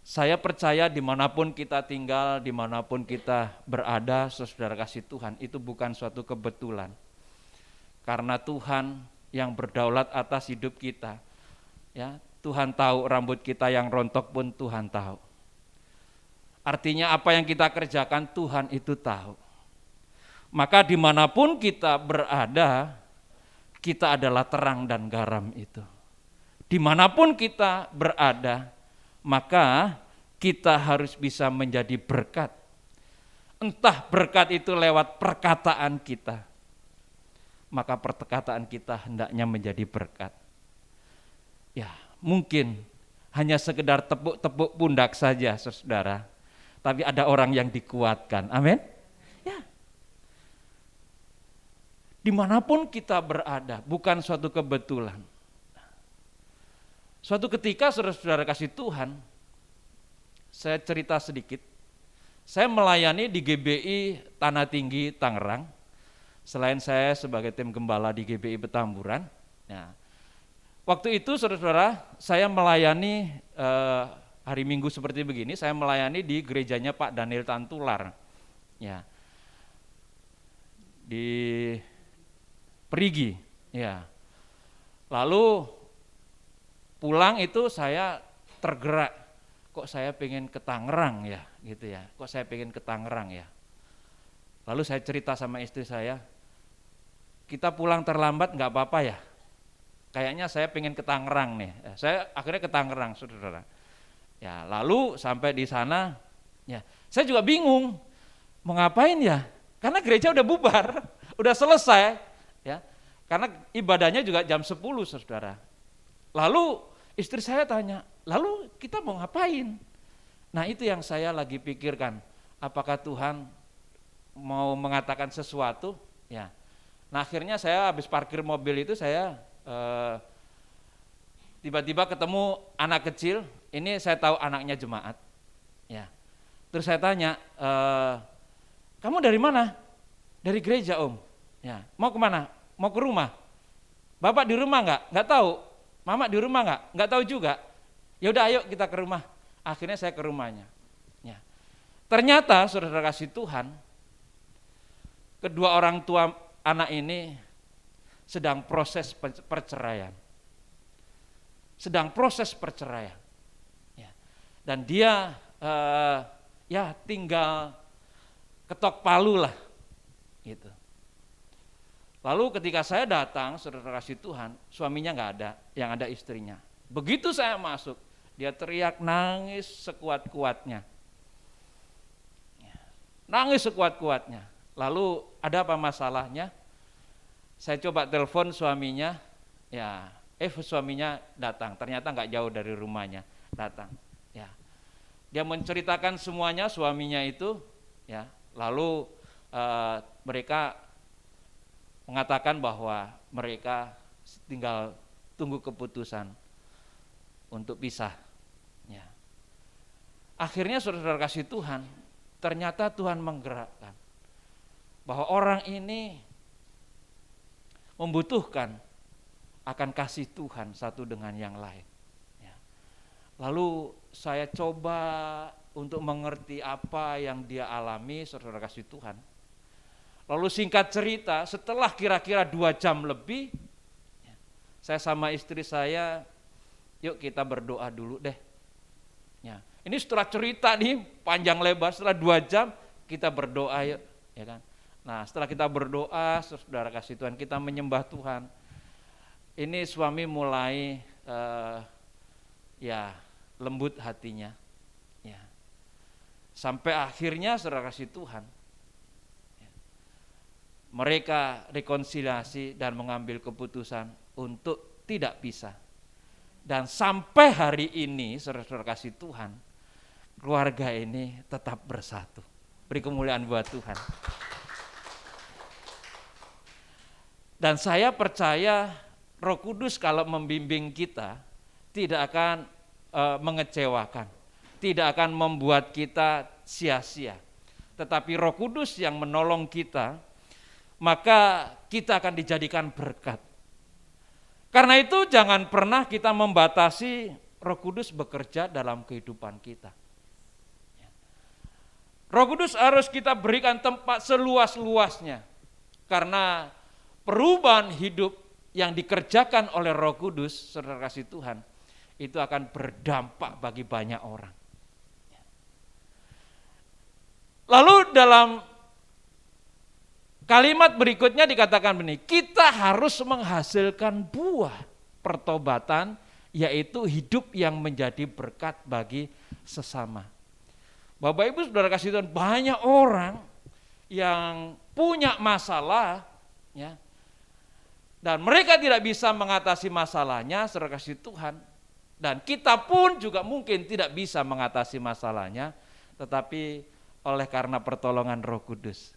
Saya percaya dimanapun kita tinggal, dimanapun kita berada, saudara kasih Tuhan, itu bukan suatu kebetulan. Karena Tuhan yang berdaulat atas hidup kita. Ya, Tuhan tahu rambut kita yang rontok pun Tuhan tahu. Artinya apa yang kita kerjakan Tuhan itu tahu. Maka dimanapun kita berada, kita adalah terang dan garam itu. Dimanapun kita berada, maka kita harus bisa menjadi berkat. Entah berkat itu lewat perkataan kita, maka perkataan kita hendaknya menjadi berkat. Ya, mungkin hanya sekedar tepuk-tepuk pundak saja, saudara, tapi ada orang yang dikuatkan. Amin. Ya. Dimanapun kita berada, bukan suatu kebetulan. Suatu ketika, saudara-saudara kasih Tuhan, saya cerita sedikit. Saya melayani di GBI Tanah Tinggi, Tangerang. Selain saya sebagai tim gembala di GBI Petamburan. Nah, waktu itu, saudara-saudara, saya melayani hari Minggu seperti begini. Saya melayani di gerejanya Pak Daniel Tantular. Ya, di Perigi. Ya. Lalu pulang itu saya tergerak, kok saya pengen ke Tangerang ya, gitu ya. Kok saya pengen ke Tangerang ya. Lalu saya cerita sama istri saya, kita pulang terlambat nggak apa-apa ya. Kayaknya saya pengen ke Tangerang nih. Ya, saya akhirnya ke Tangerang, saudara. Ya, lalu sampai di sana, ya, saya juga bingung mau ngapain ya. Karena gereja udah bubar, udah selesai, ya. Karena ibadahnya juga jam 10, saudara. Lalu istri saya tanya, lalu kita mau ngapain? Nah, itu yang saya lagi pikirkan. Apakah Tuhan mau mengatakan sesuatu? Ya. Nah, akhirnya saya habis parkir mobil itu saya tiba-tiba ketemu anak kecil. Ini saya tahu anaknya jemaat. Ya. Terus saya tanya, kamu dari mana? Dari gereja, Om. Ya. Mau kemana? Mau ke rumah? Bapak di rumah enggak? Enggak tahu. Mama di rumah enggak? Enggak tahu juga. Ya udah, ayo kita ke rumah. Akhirnya saya ke rumahnya. Ya. Ternyata, saudara kasih Tuhan, kedua orang tua anak ini sedang proses perceraian. Sedang proses perceraian. Ya. Dan dia ya tinggal ketok palu lah. Gitu. Lalu ketika saya datang, saudara kasih Tuhan, suaminya nggak ada, yang ada istrinya. Begitu saya masuk, dia teriak nangis sekuat-kuatnya. Nangis sekuat-kuatnya. Lalu ada apa masalahnya? Saya coba telepon suaminya, ya, suaminya datang. Ternyata nggak jauh dari rumahnya, datang. Ya, dia menceritakan semuanya suaminya itu, ya. Lalu mereka mengatakan bahwa mereka tinggal tunggu keputusan untuk pisah. Ya. Akhirnya saudara kasih Tuhan, ternyata Tuhan menggerakkan bahwa orang ini membutuhkan akan kasih Tuhan satu dengan yang lain. Ya. Lalu saya coba untuk mengerti apa yang dia alami, saudara kasih Tuhan. Lalu singkat cerita, setelah kira-kira 2 jam lebih, saya sama istri saya, yuk kita berdoa dulu deh. Ya, ini setelah cerita nih panjang lebar, setelah 2 jam kita berdoa yuk, ya kan. Nah, setelah kita berdoa, saudara kasih Tuhan, kita menyembah Tuhan. Ini suami mulai ya lembut hatinya. Ya. Sampai akhirnya saudara kasih Tuhan, ya, mereka rekonsiliasi dan mengambil keputusan untuk tidak pisah. Dan sampai hari ini saudara kasih Tuhan, keluarga ini tetap bersatu. Beri kemuliaan buat Tuhan. Dan saya percaya Roh Kudus kalau membimbing kita tidak akan mengecewakan, tidak akan membuat kita sia-sia. Tetapi Roh Kudus yang menolong kita, maka kita akan dijadikan berkat. Karena itu jangan pernah kita membatasi Roh Kudus bekerja dalam kehidupan kita. Roh Kudus harus kita berikan tempat seluas-luasnya. Karena perubahan hidup yang dikerjakan oleh Roh Kudus, saudara kasih Tuhan, itu akan berdampak bagi banyak orang. Lalu dalam kalimat berikutnya dikatakan begini, kita harus menghasilkan buah pertobatan, yaitu hidup yang menjadi berkat bagi sesama. Bapak Ibu saudara kasih Tuhan, banyak orang yang punya masalah, ya, dan mereka tidak bisa mengatasi masalahnya, saudara kasih Tuhan. Dan kita pun juga mungkin tidak bisa mengatasi masalahnya, tetapi oleh karena pertolongan Roh Kudus,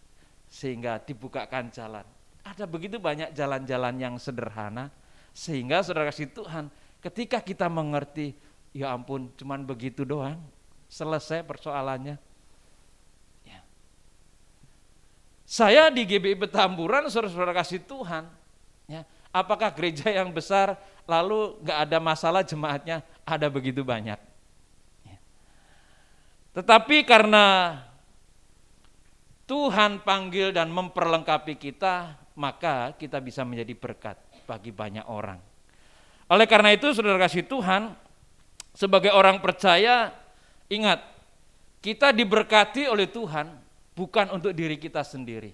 sehingga dibukakan jalan. Ada begitu banyak jalan-jalan yang sederhana, sehingga saudara kasih Tuhan, ketika kita mengerti, ya ampun cuman begitu doang, selesai persoalannya. Ya. Saya di GBI Petamburan, saudara-saudara kasih Tuhan, ya, apakah gereja yang besar lalu nggak ada masalah jemaatnya? Ada begitu banyak. Ya. Tetapi karena Tuhan panggil dan memperlengkapi kita, maka kita bisa menjadi berkat bagi banyak orang. Oleh karena itu saudara kasih Tuhan, sebagai orang percaya, ingat, kita diberkati oleh Tuhan bukan untuk diri kita sendiri,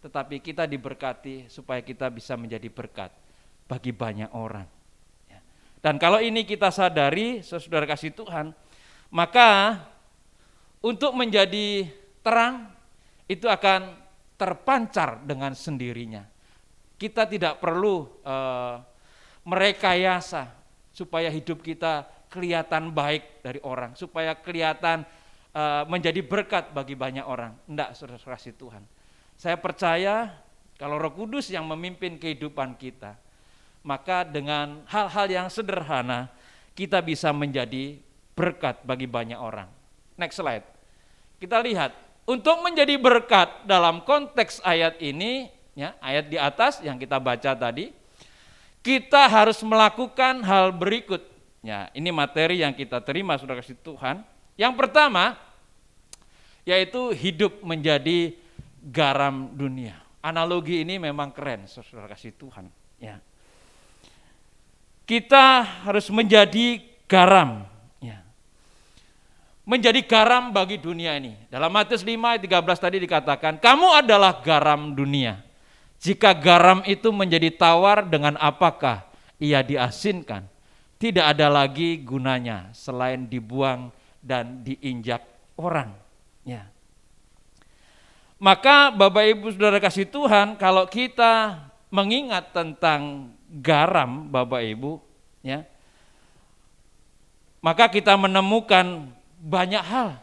tetapi kita diberkati supaya kita bisa menjadi berkat bagi banyak orang. Dan kalau ini kita sadari, saudara kasih Tuhan, maka untuk menjadi terang itu akan terpancar dengan sendirinya. Kita tidak perlu merekayasa supaya hidup kita kelihatan baik dari orang, supaya kelihatan menjadi berkat bagi banyak orang. Enggak, saudara kasih Tuhan. Saya percaya kalau Roh Kudus yang memimpin kehidupan kita, maka dengan hal-hal yang sederhana kita bisa menjadi berkat bagi banyak orang. Next slide. Kita lihat, untuk menjadi berkat dalam konteks ayat ini, ya, ayat di atas yang kita baca tadi, kita harus melakukan hal berikut. Ya, ini materi yang kita terima saudara kasih Tuhan. Yang pertama, yaitu hidup menjadi garam dunia. Analogi ini memang keren, saudara kasih Tuhan. Ya. Kita harus menjadi garam. Ya. Menjadi garam bagi dunia ini. Dalam Matius 5 ayat 13 tadi dikatakan, kamu adalah garam dunia. Jika garam itu menjadi tawar, dengan apakah ia diasinkan? Tidak ada lagi gunanya selain dibuang dan diinjak orang. Ya. Maka Bapak Ibu Saudara kasih Tuhan, kalau kita mengingat tentang garam Bapak Ibu, ya, maka kita menemukan banyak hal.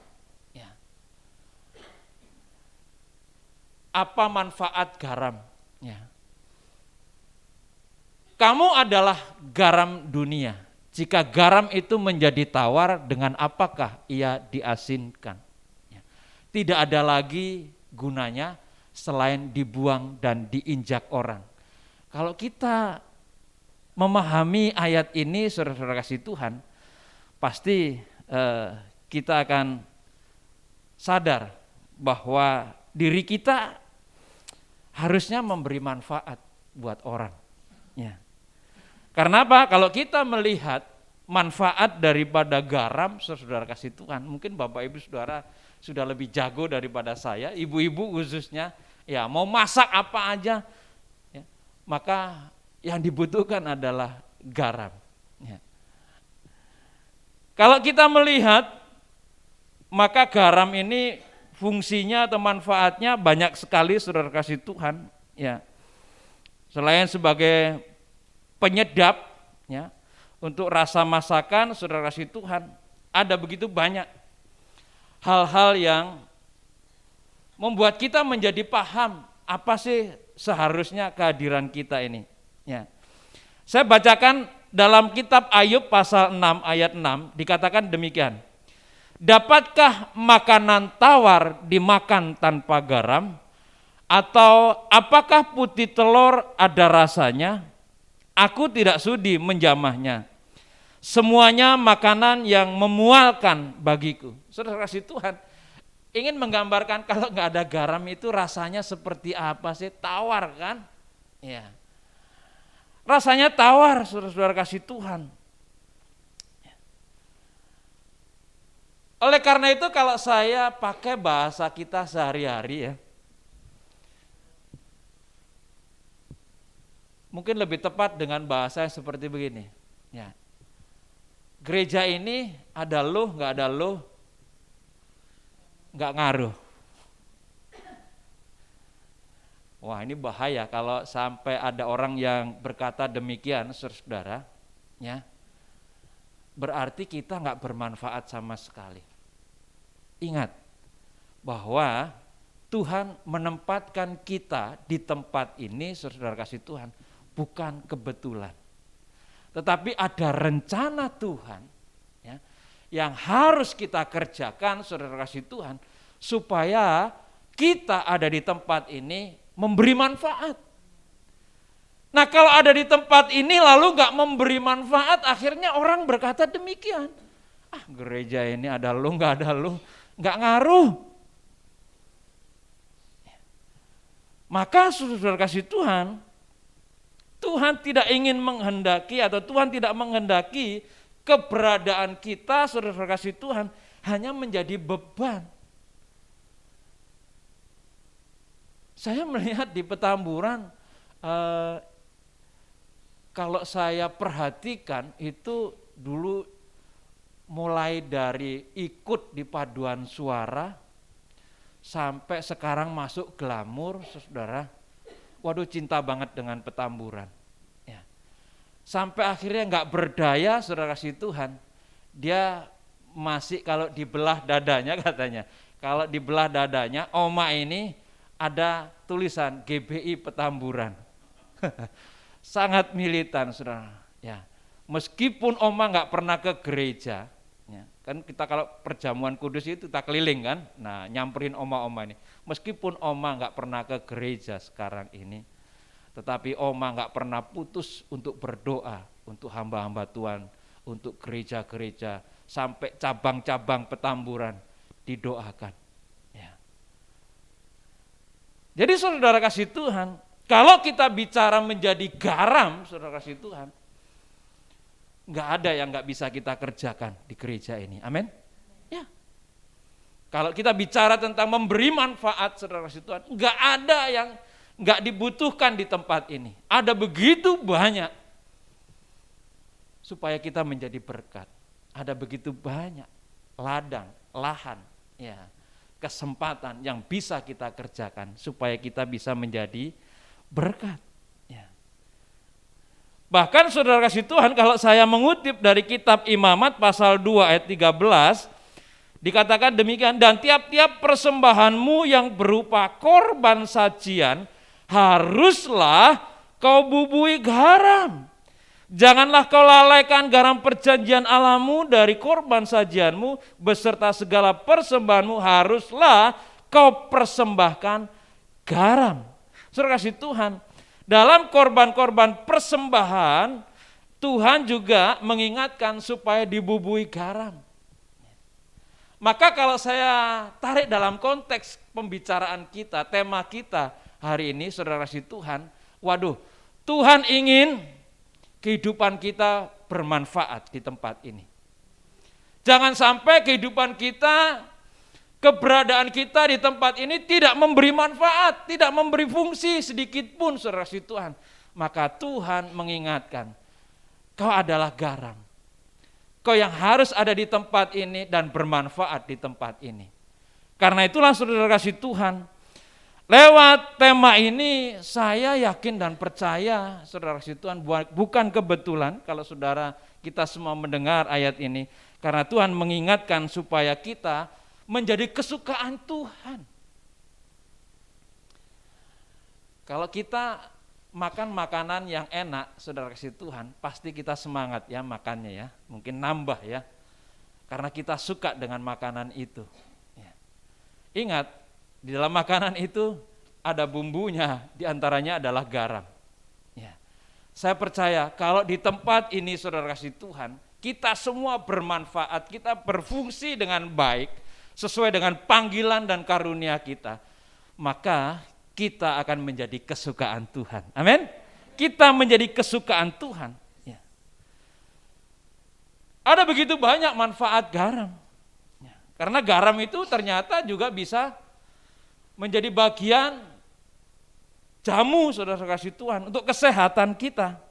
Ya. Apa manfaat garam? Ya. Kamu adalah garam dunia. Jika garam itu menjadi tawar, dengan apakah ia diasinkan? Ya. Tidak ada lagi gunanya selain dibuang dan diinjak orang. Kalau kita memahami ayat ini, saudara-saudara kasih Tuhan, pasti kita akan sadar bahwa diri kita harusnya memberi manfaat buat orang. Ya. Karena apa? Kalau kita melihat manfaat daripada garam, saudara kasih Tuhan, mungkin Bapak Ibu Saudara sudah lebih jago daripada saya, ibu-ibu khususnya, ya mau masak apa aja, ya, maka yang dibutuhkan adalah garam. Ya. Kalau kita melihat, maka garam ini fungsinya atau manfaatnya banyak sekali, saudara kasih Tuhan. Ya. Selain sebagai penyedap, ya, untuk rasa masakan, saudara kasih Tuhan, ada begitu banyak hal-hal yang membuat kita menjadi paham apa sih seharusnya kehadiran kita ini. Ya. Saya bacakan dalam kitab Ayub pasal 6 ayat 6 dikatakan demikian. Dapatkah makanan tawar dimakan tanpa garam? Atau apakah putih telur ada rasanya? Aku tidak sudi menjamahnya. Semuanya makanan yang memualkan bagiku. Saudara kasih Tuhan, ingin menggambarkan kalau nggak ada garam itu rasanya seperti apa sih? Tawar kan? Ya. Rasanya tawar, saudara kasih Tuhan. Oleh karena itu kalau saya pakai bahasa kita sehari-hari ya, mungkin lebih tepat dengan bahasa seperti begini. Ya. Gereja ini ada lo, nggak ada lo, nggak ngaruh. Wah, ini bahaya kalau sampai ada orang yang berkata demikian, saudara, ya. Berarti kita nggak bermanfaat sama sekali. Ingat bahwa Tuhan menempatkan kita di tempat ini, saudara kasih Tuhan, bukan kebetulan. Tetapi ada rencana Tuhan, ya, yang harus kita kerjakan, saudara kasih Tuhan, supaya kita ada di tempat ini memberi manfaat. Nah kalau ada di tempat ini lalu gak memberi manfaat, akhirnya orang berkata demikian. Gereja ini ada lu, gak ada lu, gak ngaruh. Maka saudara kasih Tuhan, Tuhan tidak ingin menghendaki atau Tuhan tidak menghendaki keberadaan kita, saudara kasih Tuhan, hanya menjadi beban. Saya melihat di Petamburan, kalau saya perhatikan itu dulu mulai dari ikut di paduan suara, sampai sekarang masuk glamur, saudara. Waduh, cinta banget dengan Petamburan. Ya. Sampai akhirnya nggak berdaya, saudara kasih Tuhan. Dia masih kalau dibelah dadanya katanya. Kalau dibelah dadanya, Oma ini ada tulisan GBI Petamburan. Sangat militan, saudara. Ya. Meskipun Oma nggak pernah ke gereja, ya. Kan kita kalau perjamuan kudus itu kita keliling kan, nah nyamperin oma-oma ini. Meskipun Oma nggak pernah ke gereja sekarang ini, tetapi Oma nggak pernah putus untuk berdoa untuk hamba-hamba Tuhan, untuk gereja-gereja, sampai cabang-cabang Petamburan didoakan. Ya. Jadi saudara kasih Tuhan, kalau kita bicara menjadi garam, saudara kasih Tuhan, nggak ada yang nggak bisa kita kerjakan di gereja ini, amin. Ya. Kalau kita bicara tentang memberi manfaat, saudara kasih Tuhan, nggak ada yang nggak dibutuhkan di tempat ini. Ada begitu banyak supaya kita menjadi berkat. Ada begitu banyak ladang, lahan, ya, kesempatan yang bisa kita kerjakan supaya kita bisa menjadi berkat. Ya. Bahkan saudara kasih Tuhan, kalau saya mengutip dari kitab Imamat pasal 2 ayat 13, dikatakan demikian, dan tiap-tiap persembahanmu yang berupa korban sajian haruslah kau bubui garam. Janganlah kau lalaikan garam perjanjian Allahmu dari korban sajianmu beserta segala persembahanmu haruslah kau persembahkan garam. Saudara kasih Tuhan, dalam korban-korban persembahan Tuhan juga mengingatkan supaya dibubui garam. Maka kalau saya tarik dalam konteks pembicaraan kita, tema kita hari ini, saudara kasih Tuhan, waduh, Tuhan ingin kehidupan kita bermanfaat di tempat ini. Jangan sampai kehidupan kita keberadaan kita di tempat ini tidak memberi manfaat, tidak memberi fungsi sedikit pun, saudara kasih Tuhan, maka Tuhan mengingatkan, kau adalah garam. Kau yang harus ada di tempat ini dan bermanfaat di tempat ini. Karena itulah saudara kasih Tuhan, lewat tema ini saya yakin dan percaya, saudara kasih Tuhan, bukan kebetulan kalau saudara kita semua mendengar ayat ini, karena Tuhan mengingatkan supaya kita menjadi kesukaan Tuhan. Kalau kita makan makanan yang enak, saudara kasih Tuhan, pasti kita semangat ya makannya ya, mungkin nambah ya, karena kita suka dengan makanan itu. Ya. Ingat, di dalam makanan itu ada bumbunya, diantaranya adalah garam. Ya. Saya percaya kalau di tempat ini saudara kasih Tuhan, kita semua bermanfaat, kita berfungsi dengan baik, sesuai dengan panggilan dan karunia kita, maka kita akan menjadi kesukaan Tuhan. Amin. Kita menjadi kesukaan Tuhan. Ya. Ada begitu banyak manfaat garam. Ya. Karena garam itu ternyata juga bisa menjadi bagian jamu, saudara kasih Tuhan, untuk kesehatan kita.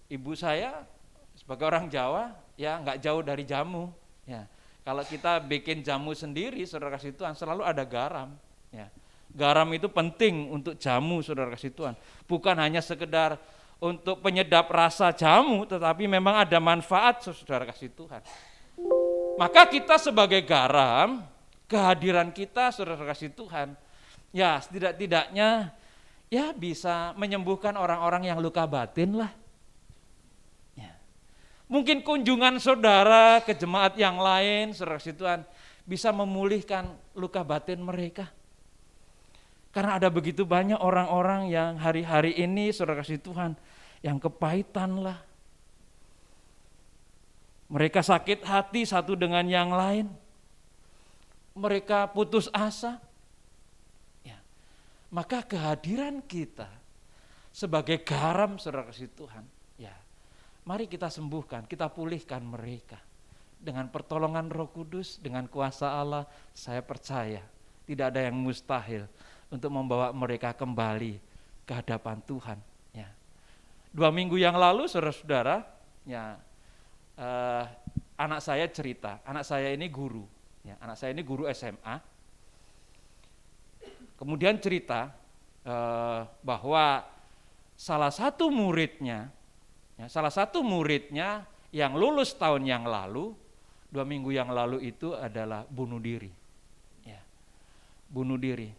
Ibu saya sebagai orang Jawa ya nggak jauh dari jamu. Ya, kalau kita bikin jamu sendiri, saudara kasih Tuhan, selalu ada garam. Ya, garam itu penting untuk jamu, saudara kasih Tuhan. Bukan hanya sekedar untuk penyedap rasa jamu, tetapi memang ada manfaat, saudara kasih Tuhan. Maka kita sebagai garam, kehadiran kita, saudara kasih Tuhan, ya setidak-tidaknya ya bisa menyembuhkan orang-orang yang luka batin lah. Mungkin kunjungan saudara ke jemaat yang lain, saudara kasih Tuhan, bisa memulihkan luka batin mereka. Karena ada begitu banyak orang-orang yang hari-hari ini, saudara kasih Tuhan, yang kepahitan lah. Mereka sakit hati satu dengan yang lain. Mereka putus asa. Ya. Maka kehadiran kita sebagai garam, saudara kasih Tuhan, ya, mari kita sembuhkan, kita pulihkan mereka. Dengan pertolongan Roh Kudus, dengan kuasa Allah, saya percaya tidak ada yang mustahil untuk membawa mereka kembali ke hadapan Tuhan. Ya. 2 minggu yang lalu, saudara-saudara, ya, anak saya cerita, anak saya ini guru, ya, anak saya ini guru SMA. Kemudian cerita bahwa salah satu muridnya yang lulus tahun yang lalu, 2 minggu yang lalu itu adalah bunuh diri. Ya, bunuh diri.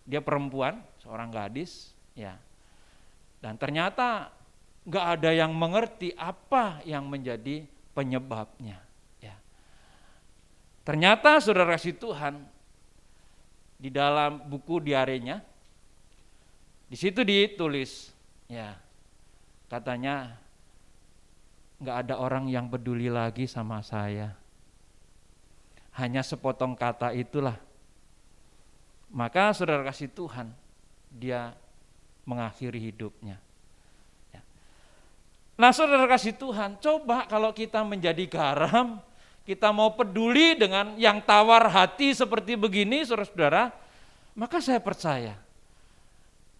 Dia perempuan, seorang gadis, ya. Dan ternyata nggak ada yang mengerti apa yang menjadi penyebabnya. Ya. Ternyata saudara kasih Tuhan, di dalam buku diarinya, di situ ditulis, ya, katanya, nggak ada orang yang peduli lagi sama saya. Hanya sepotong kata itulah. Maka saudara kasih Tuhan, dia mengakhiri hidupnya. Ya. Nah saudara kasih Tuhan, coba kalau kita menjadi garam, kita mau peduli dengan yang tawar hati seperti begini, saudara-saudara, maka saya percaya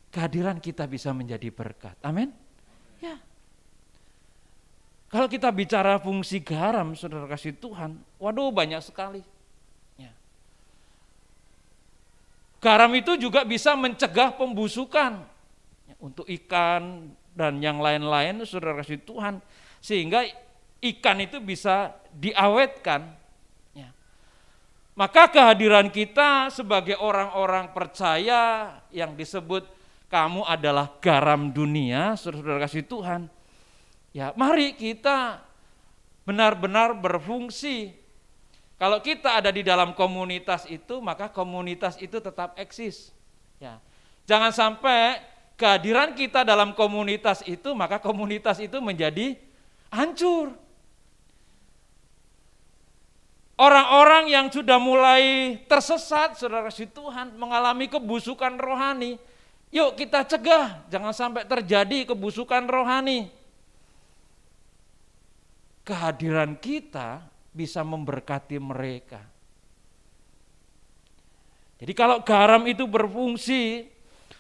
kehadiran kita bisa menjadi berkat. Amin. Ya. Kalau kita bicara fungsi garam, saudara kasih Tuhan, waduh banyak sekali. Ya. Garam itu juga bisa mencegah pembusukan ya, untuk ikan dan yang lain-lain, saudara kasih Tuhan, sehingga ikan itu bisa diawetkan. Ya. Maka kehadiran kita sebagai orang-orang percaya yang disebut kamu adalah garam dunia, saudara kasih Tuhan. Ya, mari kita benar-benar berfungsi. Kalau kita ada di dalam komunitas itu, maka komunitas itu tetap eksis. Ya. Jangan sampai kehadiran kita dalam komunitas itu, maka komunitas itu menjadi hancur. Orang-orang yang sudah mulai tersesat, saudara kasih Tuhan, mengalami kebusukan rohani, yuk kita cegah, jangan sampai terjadi kebusukan rohani. Kehadiran kita bisa memberkati mereka. Jadi kalau garam itu berfungsi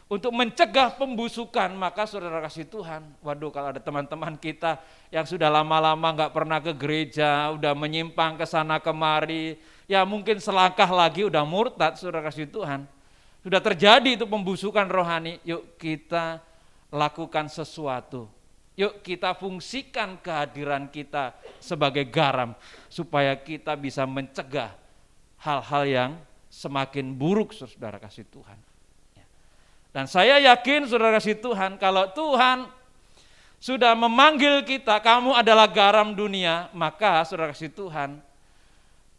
untuk mencegah pembusukan, maka saudara kasih Tuhan, waduh kalau ada teman-teman kita yang sudah lama-lama gak pernah ke gereja, udah menyimpang ke sana kemari, ya mungkin selangkah lagi udah murtad, saudara kasih Tuhan. Sudah terjadi itu pembusukan rohani, yuk kita lakukan sesuatu. Yuk kita fungsikan kehadiran kita sebagai garam, supaya kita bisa mencegah hal-hal yang semakin buruk, saudara kasih Tuhan. Dan saya yakin saudara kasih Tuhan, kalau Tuhan sudah memanggil kita, kamu adalah garam dunia, maka saudara kasih Tuhan,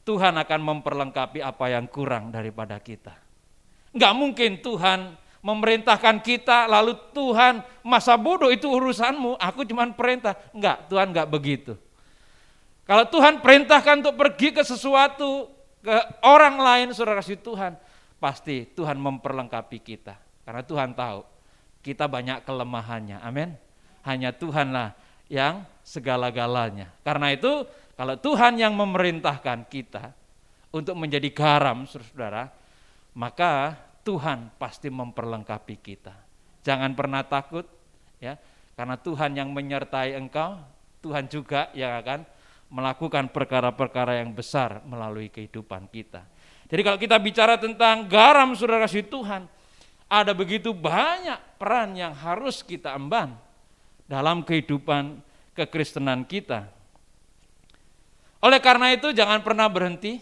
Tuhan akan memperlengkapi apa yang kurang daripada kita. Enggak mungkin Tuhan memerintahkan kita, lalu Tuhan masa bodoh itu urusanmu, aku cuma perintah. Enggak, Tuhan enggak begitu. Kalau Tuhan perintahkan untuk pergi ke sesuatu, ke orang lain, saudara kasih Tuhan, pasti Tuhan memperlengkapi kita. Karena Tuhan tahu kita banyak kelemahannya, amin. Hanya Tuhanlah yang segala-galanya. Karena itu kalau Tuhan yang memerintahkan kita untuk menjadi garam, saudara, maka Tuhan pasti memperlengkapi kita. Jangan pernah takut, ya, karena Tuhan yang menyertai engkau, Tuhan juga yang akan melakukan perkara-perkara yang besar melalui kehidupan kita. Jadi kalau kita bicara tentang garam, saudara kasih Tuhan, ada begitu banyak peran yang harus kita emban dalam kehidupan kekristenan kita. Oleh karena itu jangan pernah berhenti,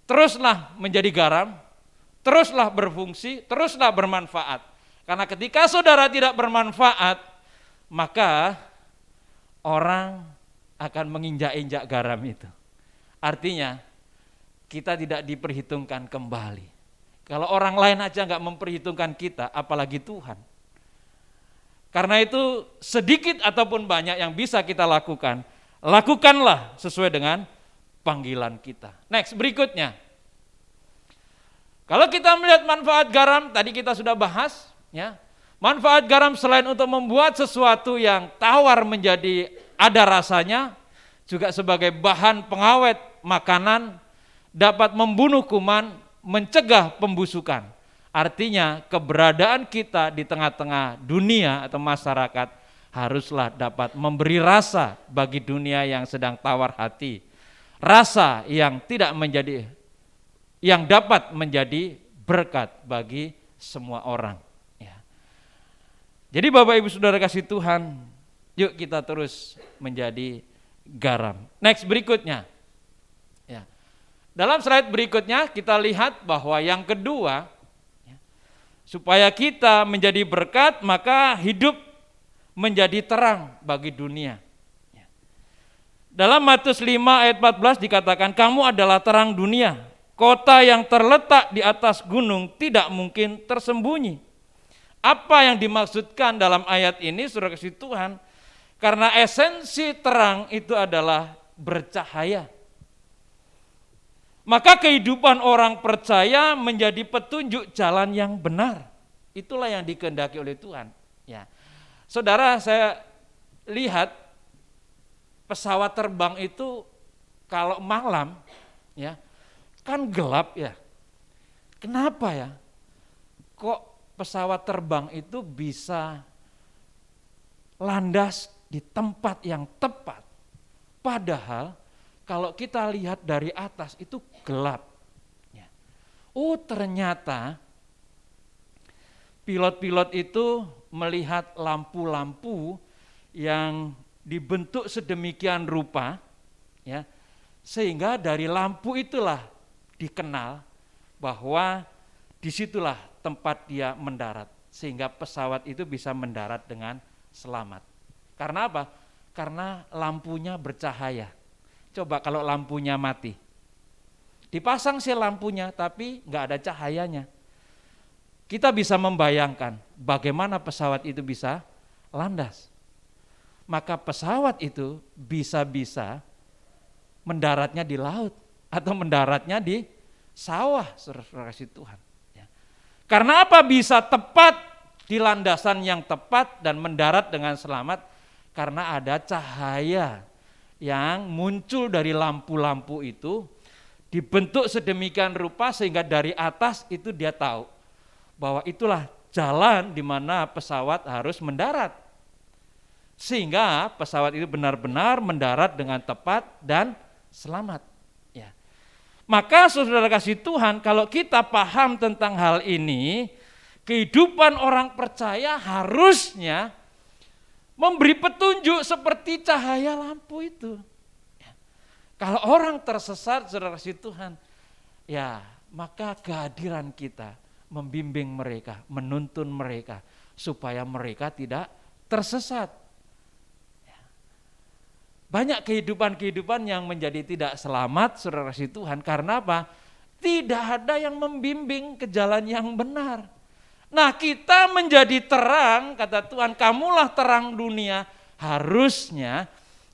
teruslah menjadi garam, teruslah berfungsi, teruslah bermanfaat. Karena ketika saudara tidak bermanfaat, maka orang akan menginjak-injak garam itu. Artinya kita tidak diperhitungkan kembali. Kalau orang lain aja nggak memperhitungkan kita, apalagi Tuhan. Karena itu sedikit ataupun banyak yang bisa kita lakukan, lakukanlah sesuai dengan panggilan kita. Next, berikutnya. Kalau kita melihat manfaat garam, tadi kita sudah bahas, ya. Manfaat garam selain untuk membuat sesuatu yang tawar menjadi ada rasanya, juga sebagai bahan pengawet makanan, dapat membunuh kuman, mencegah pembusukan. Artinya keberadaan kita di tengah-tengah dunia atau masyarakat haruslah dapat memberi rasa bagi dunia yang sedang tawar hati. Rasa yang dapat menjadi berkat bagi semua orang. Ya. Jadi Bapak Ibu Saudara kasih Tuhan, yuk kita terus menjadi garam. Next, berikutnya. Ya. Dalam slide berikutnya kita lihat bahwa yang kedua, ya, supaya kita menjadi berkat maka hidup menjadi terang bagi dunia. Ya. Dalam Matius 5 ayat 14 dikatakan, kamu adalah terang dunia, kota yang terletak di atas gunung tidak mungkin tersembunyi. Apa yang dimaksudkan dalam ayat ini, saudara kasih Tuhan? Karena esensi terang itu adalah bercahaya. Maka kehidupan orang percaya menjadi petunjuk jalan yang benar. Itulah yang dikehendaki oleh Tuhan. Ya. Saudara, saya lihat pesawat terbang itu kalau malam, ya, kan gelap ya. Kenapa ya? Kok pesawat terbang itu bisa landas di tempat yang tepat? Padahal kalau kita lihat dari atas itu gelap. Oh, ternyata pilot-pilot itu melihat lampu-lampu yang dibentuk sedemikian rupa, ya, sehingga dari lampu itulah dikenal bahwa disitulah tempat dia mendarat, sehingga pesawat itu bisa mendarat dengan selamat. Karena apa? Karena lampunya bercahaya. Coba kalau lampunya mati, dipasang sih lampunya tapi nggak ada cahayanya. Kita bisa membayangkan bagaimana pesawat itu bisa landas. Maka pesawat itu bisa-bisa mendaratnya di laut atau mendaratnya di sawah, saudara kasih Tuhan. Ya. Karena apa bisa tepat di landasan yang tepat dan mendarat dengan selamat? Karena ada cahaya yang muncul dari lampu-lampu itu dibentuk sedemikian rupa sehingga dari atas itu dia tahu bahwa itulah jalan di mana pesawat harus mendarat. Sehingga pesawat itu benar-benar mendarat dengan tepat dan selamat. Ya. Maka saudara kasih Tuhan, kalau kita paham tentang hal ini, kehidupan orang percaya harusnya memberi petunjuk seperti cahaya lampu itu. Ya. Kalau orang tersesat, saudara kasih Tuhan, ya maka kehadiran kita membimbing mereka, menuntun mereka, supaya mereka tidak tersesat. Banyak kehidupan-kehidupan yang menjadi tidak selamat, saudara kasih Tuhan. Karena apa? Tidak ada yang membimbing ke jalan yang benar. Nah, kita menjadi terang, kata Tuhan, kamulah terang dunia. Harusnya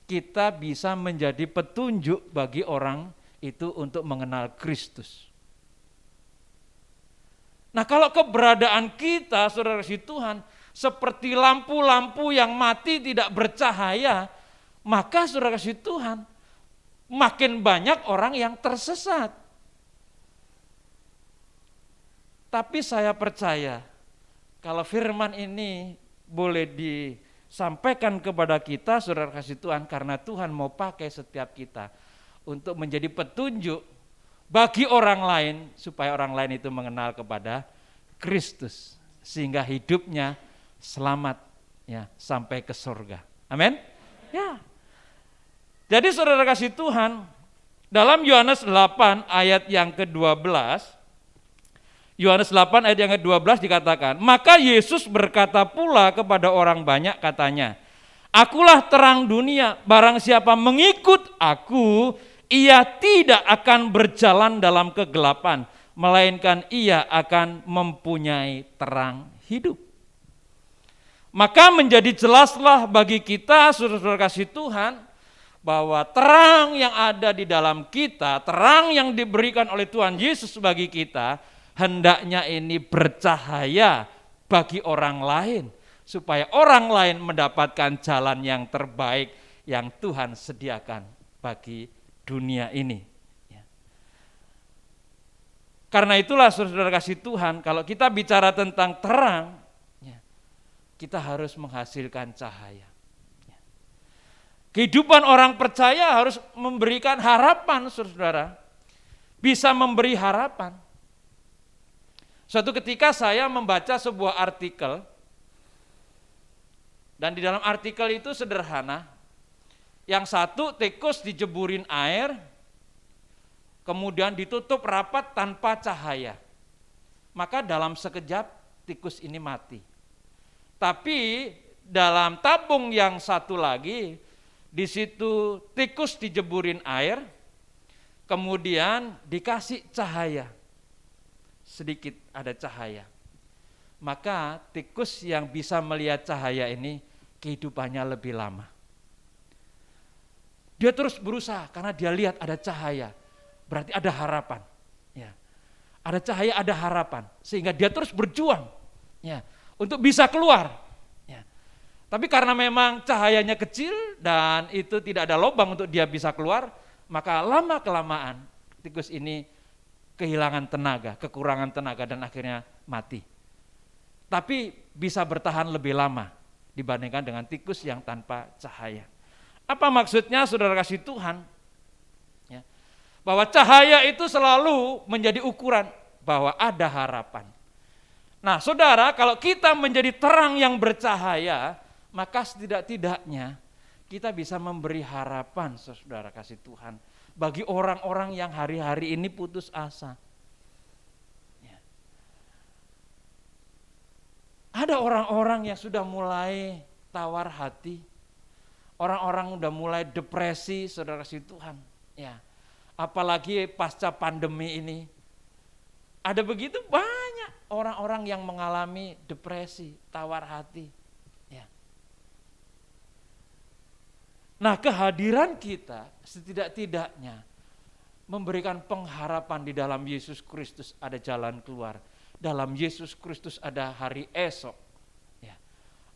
kita bisa menjadi petunjuk bagi orang itu untuk mengenal Kristus. Nah, kalau keberadaan kita, saudara kasih Tuhan, seperti lampu-lampu yang mati tidak bercahaya, maka saudara kasih Tuhan, makin banyak orang yang tersesat. Tapi saya percaya, kalau firman ini boleh disampaikan kepada kita, saudara kasih Tuhan, karena Tuhan mau pakai setiap kita untuk menjadi petunjuk bagi orang lain, supaya orang lain itu mengenal kepada Kristus, sehingga hidupnya selamat ya sampai ke surga. Amin. Ya. Jadi saudara kasih Tuhan, dalam Yohanes 8 ayat yang ke-12, Yohanes 8 ayat yang ke-12 dikatakan, maka Yesus berkata pula kepada orang banyak katanya, akulah terang dunia, barang siapa mengikut aku, ia tidak akan berjalan dalam kegelapan, melainkan ia akan mempunyai terang hidup. Maka menjadi jelaslah bagi kita, saudara-saudara kasih Tuhan, bahwa terang yang ada di dalam kita, terang yang diberikan oleh Tuhan Yesus bagi kita, hendaknya ini bercahaya bagi orang lain, supaya orang lain mendapatkan jalan yang terbaik yang Tuhan sediakan bagi dunia ini. Karena itulah saudara kasih Tuhan, kalau kita bicara tentang terang, kita harus menghasilkan cahaya. Kehidupan orang percaya harus memberikan harapan, saudara. Bisa memberi harapan. Suatu ketika saya membaca sebuah artikel, dan di dalam artikel itu sederhana. Yang satu, tikus dijeburin air, kemudian ditutup rapat tanpa cahaya. Maka dalam sekejap tikus ini mati. Tapi dalam tabung yang satu lagi, di situ tikus dijeburin air, kemudian dikasih cahaya, sedikit ada cahaya. Maka tikus yang bisa melihat cahaya ini kehidupannya lebih lama. Dia terus berusaha karena dia lihat ada cahaya, berarti ada harapan. Ya. Ada cahaya, ada harapan, sehingga dia terus berjuang ya, untuk bisa keluar. Tapi karena memang cahayanya kecil dan itu tidak ada lubang untuk dia bisa keluar, maka lama-kelamaan tikus ini kehilangan tenaga, kekurangan tenaga dan akhirnya mati. Tapi bisa bertahan lebih lama dibandingkan dengan tikus yang tanpa cahaya. Apa maksudnya saudara kasih Tuhan? Ya, bahwa cahaya itu selalu menjadi ukuran bahwa ada harapan. Nah saudara, kalau kita menjadi terang yang bercahaya, maka setidak-tidaknya kita bisa memberi harapan, saudara kasih Tuhan, bagi orang-orang yang hari-hari ini putus asa. Ya. Ada orang-orang yang sudah mulai tawar hati, orang-orang sudah mulai depresi, saudara kasih Tuhan. Ya. Apalagi pasca pandemi ini, ada begitu banyak orang-orang yang mengalami depresi, tawar hati. Nah, kehadiran kita setidak-tidaknya memberikan pengharapan di dalam Yesus Kristus ada jalan keluar. Dalam Yesus Kristus ada hari esok. Ya.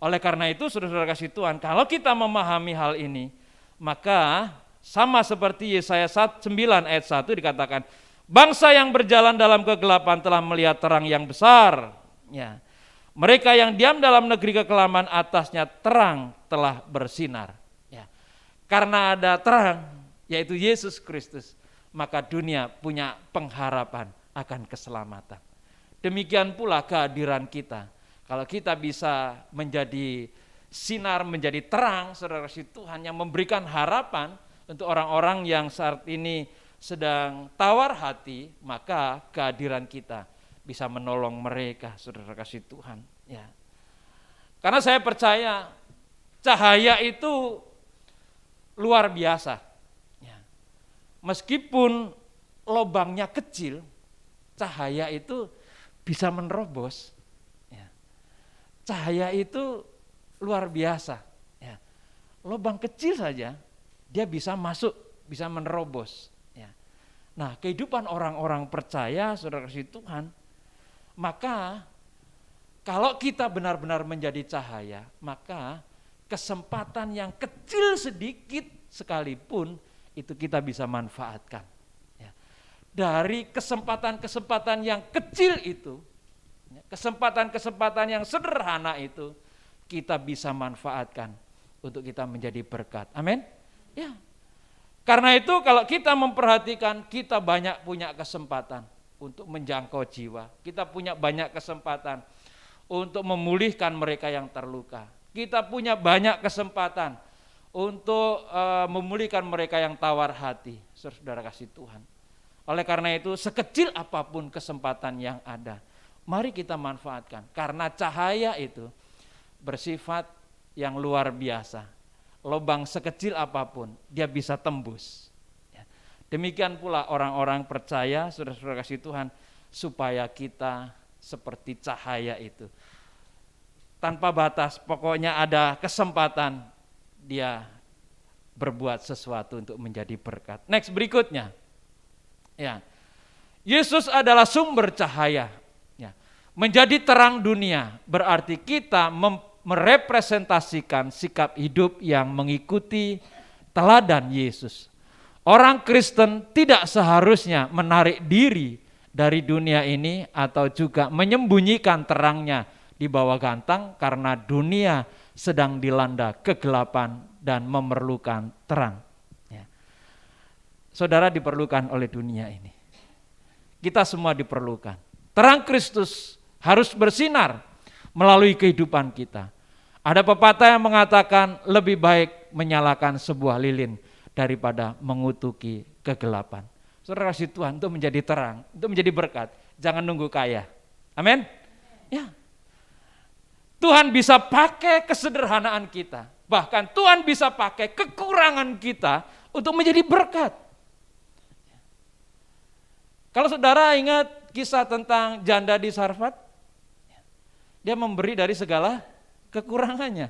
Oleh karena itu, saudara-saudara kasih Tuhan, kalau kita memahami hal ini, maka sama seperti Yesaya 9 ayat 1 dikatakan, bangsa yang berjalan dalam kegelapan telah melihat terang yang besar. Ya. Mereka yang diam dalam negeri kekelaman, atasnya terang telah bersinar. Ya. Karena ada terang, yaitu Yesus Kristus, maka dunia punya pengharapan akan keselamatan. Demikian pula kehadiran kita. Kalau kita bisa menjadi sinar, menjadi terang, saudara kasih Tuhan, yang memberikan harapan untuk orang-orang yang saat ini sedang tawar hati, maka kehadiran kita bisa menolong mereka, saudara kasih Tuhan. Ya. Karena saya percaya cahaya itu luar biasa. Ya. Meskipun lubangnya kecil, cahaya itu bisa menerobos. Ya. Cahaya itu luar biasa. Ya. Lubang kecil saja, dia bisa masuk, bisa menerobos. Ya. Nah, kehidupan orang-orang percaya, saudara kasih Tuhan, maka kalau kita benar-benar menjadi cahaya, maka kesempatan yang kecil sedikit sekalipun itu kita bisa manfaatkan. Ya. Dari kesempatan-kesempatan yang kecil itu, kesempatan-kesempatan yang sederhana itu, kita bisa manfaatkan untuk kita menjadi berkat. Amin. Ya. Karena itu kalau kita memperhatikan, kita banyak punya kesempatan untuk menjangkau jiwa. Kita punya banyak kesempatan untuk memulihkan mereka yang terluka. Kita punya banyak kesempatan untuk memulihkan mereka yang tawar hati, saudara kasih Tuhan. Oleh karena itu, sekecil apapun kesempatan yang ada, mari kita manfaatkan. Karena cahaya itu bersifat yang luar biasa. Lubang sekecil apapun, dia bisa tembus. Demikian pula orang-orang percaya, saudara-saudara kasih Tuhan, supaya kita seperti cahaya itu. Tanpa batas, pokoknya ada kesempatan dia berbuat sesuatu untuk menjadi berkat. Next, berikutnya. Ya. Yesus adalah sumber cahaya. Ya. Menjadi terang dunia berarti kita merepresentasikan sikap hidup yang mengikuti teladan Yesus. Orang Kristen tidak seharusnya menarik diri dari dunia ini atau juga menyembunyikan terangnya di bawah gantang karena dunia sedang dilanda kegelapan dan memerlukan terang. Ya. Saudara diperlukan oleh dunia ini. Kita semua diperlukan. Terang Kristus harus bersinar melalui kehidupan kita. Ada pepatah yang mengatakan lebih baik menyalakan sebuah lilin daripada mengutuki kegelapan. Saudara kasih Tuhan, untuk menjadi terang, untuk menjadi berkat, jangan nunggu kaya. Amin. Ya. Tuhan bisa pakai kesederhanaan kita, bahkan Tuhan bisa pakai kekurangan kita untuk menjadi berkat. Kalau saudara ingat kisah tentang janda di Sarfat, dia memberi dari segala kekurangannya.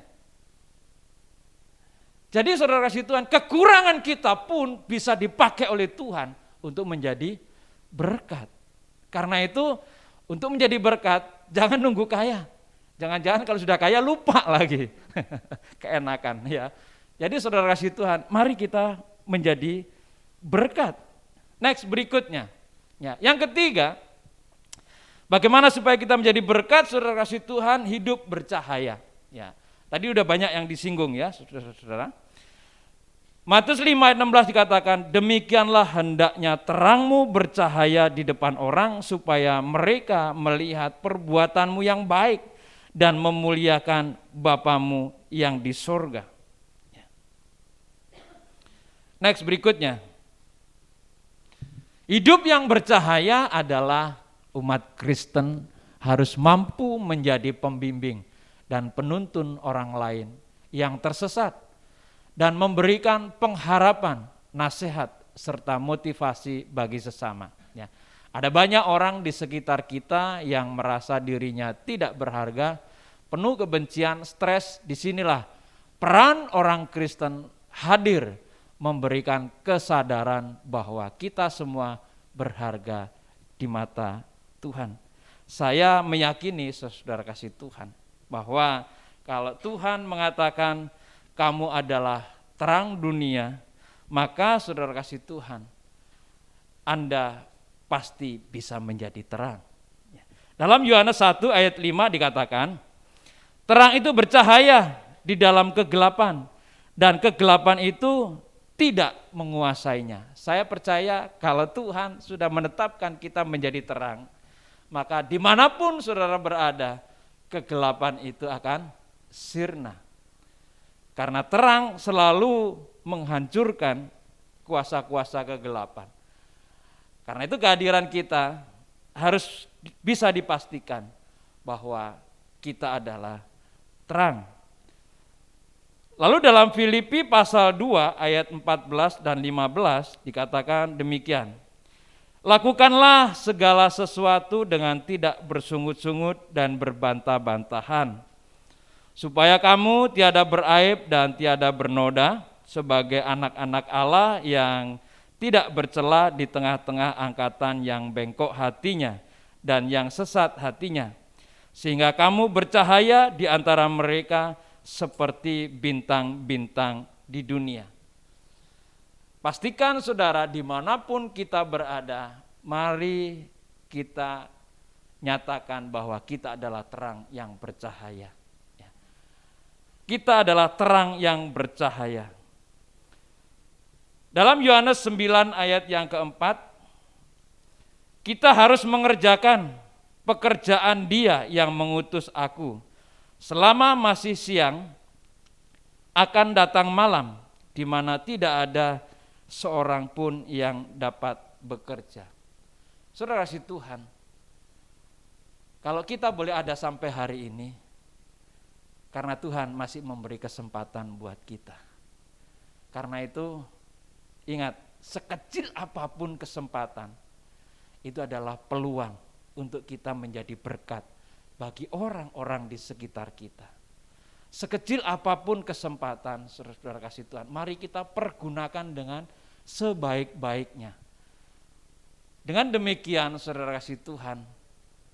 Jadi saudara kasih Tuhan, kekurangan kita pun bisa dipakai oleh Tuhan untuk menjadi berkat. Karena itu, untuk menjadi berkat, jangan nunggu kaya. Jangan-jangan kalau sudah kaya lupa lagi. Keenakan ya. Jadi saudara kasih Tuhan, mari kita menjadi berkat. Next, berikutnya. Ya, yang ketiga, bagaimana supaya kita menjadi berkat, saudara kasih Tuhan, hidup bercahaya. Ya, tadi udah banyak yang disinggung ya, saudara-saudara. Matius 5 ayat 16 dikatakan, demikianlah hendaknya terangmu bercahaya di depan orang supaya mereka melihat perbuatanmu yang baik dan memuliakan Bapamu yang di sorga. Next, berikutnya. Hidup yang bercahaya adalah umat Kristen harus mampu menjadi pembimbing dan penuntun orang lain yang tersesat dan memberikan pengharapan, nasihat, serta motivasi bagi sesama. Ya. Ada banyak orang di sekitar kita yang merasa dirinya tidak berharga, penuh kebencian, stres. Disinilah peran orang Kristen hadir memberikan kesadaran bahwa kita semua berharga di mata Tuhan. Saya meyakini, saudara kasih Tuhan, bahwa kalau Tuhan mengatakan kamu adalah terang dunia, maka saudara kasih Tuhan, Anda pasti bisa menjadi terang. Dalam Yohanes 1 ayat 5 dikatakan, terang itu bercahaya di dalam kegelapan, dan kegelapan itu tidak menguasainya. Saya percaya kalau Tuhan sudah menetapkan kita menjadi terang, maka dimanapun saudara berada, kegelapan itu akan sirna. Karena terang selalu menghancurkan kuasa-kuasa kegelapan. Karena itu kehadiran kita harus bisa dipastikan bahwa kita adalah terang. Lalu dalam Filipi pasal 2 ayat 14 dan 15 dikatakan demikian. Lakukanlah segala sesuatu dengan tidak bersungut-sungut dan berbantah-bantahan, supaya kamu tiada beraib dan tiada bernoda sebagai anak-anak Allah yang tidak bercela di tengah-tengah angkatan yang bengkok hatinya dan yang sesat hatinya, sehingga kamu bercahaya di antara mereka seperti bintang-bintang di dunia. Pastikan saudara, dimanapun kita berada, mari kita nyatakan bahwa kita adalah terang yang bercahaya. Kita adalah terang yang bercahaya. Dalam Yohanes 9 ayat yang keempat, kita harus mengerjakan pekerjaan Dia yang mengutus aku. Selama masih siang, akan datang malam, di mana tidak ada seorang pun yang dapat bekerja. Saudara kasih Tuhan, kalau kita boleh ada sampai hari ini, karena Tuhan masih memberi kesempatan buat kita. Karena itu, ingat, sekecil apapun kesempatan, itu adalah peluang untuk kita menjadi berkat bagi orang-orang di sekitar kita. Sekecil apapun kesempatan, saudara kasih Tuhan, mari kita pergunakan dengan sebaik-baiknya. Dengan demikian, saudara kasih Tuhan,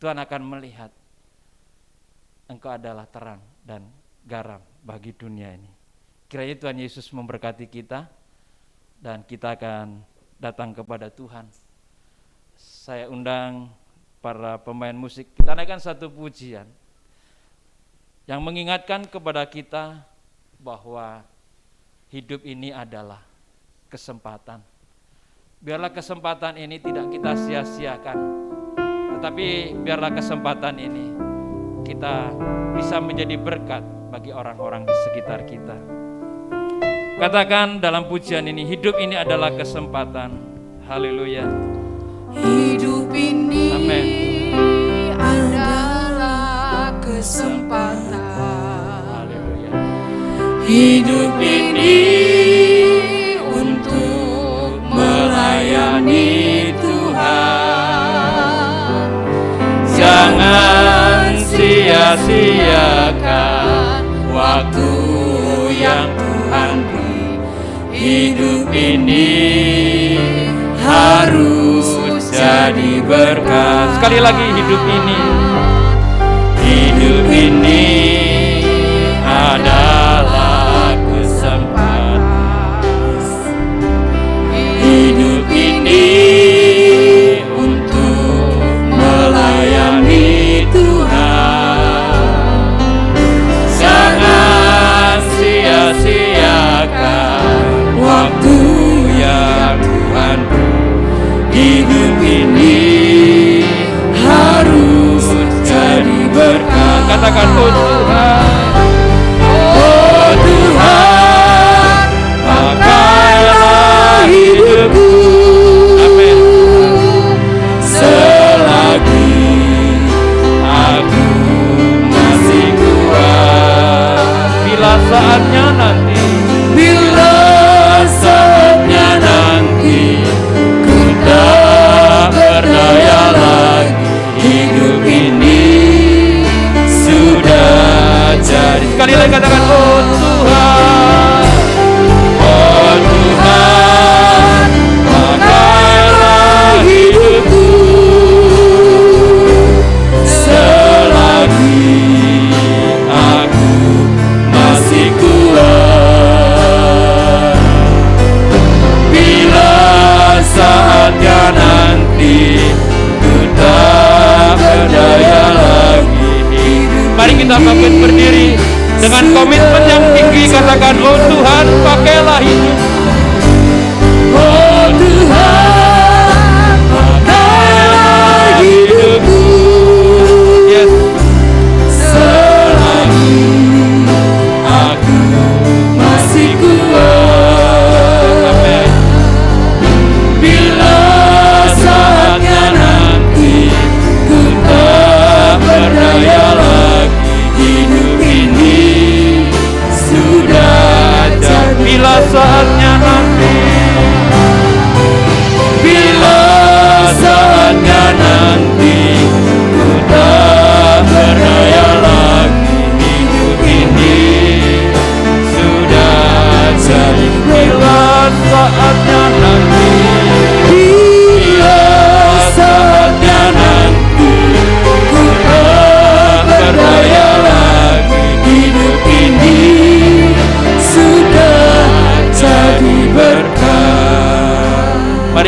Tuhan akan melihat engkau adalah terang dan garam bagi dunia ini. Kiranya Tuhan Yesus memberkati kita, dan kita akan datang kepada Tuhan. Saya undang para pemain musik, kita naikkan satu pujian yang mengingatkan kepada kita bahwa hidup ini adalah kesempatan. Biarlah kesempatan ini tidak kita sia-siakan, tetapi biarlah kesempatan ini kita bisa menjadi berkat bagi orang-orang di sekitar kita. Katakan dalam pujian ini, hidup ini adalah kesempatan. Haleluya. Hidup ini Amen. adalah kesempatan. Haleluya. Hidup ini untuk melayani Tuhan. Jangan sia-siakan waktu yang Tuhan beri. Hidup ini harus jadi berkat. Sekali lagi, hidup ini adalah kesempatan. Hidup ini untuk melayani Tuhan. Jangan sia-siakan waktu yang Tuhan beri. Hidup ini harus jadi berkat. Katakan, oh Tuhan, oh Tuhan, pakailah hidupku. Amin. Selagi aku masih kuat, bila saatnya nanti, tak berdaya lagi. Hidup ini sudah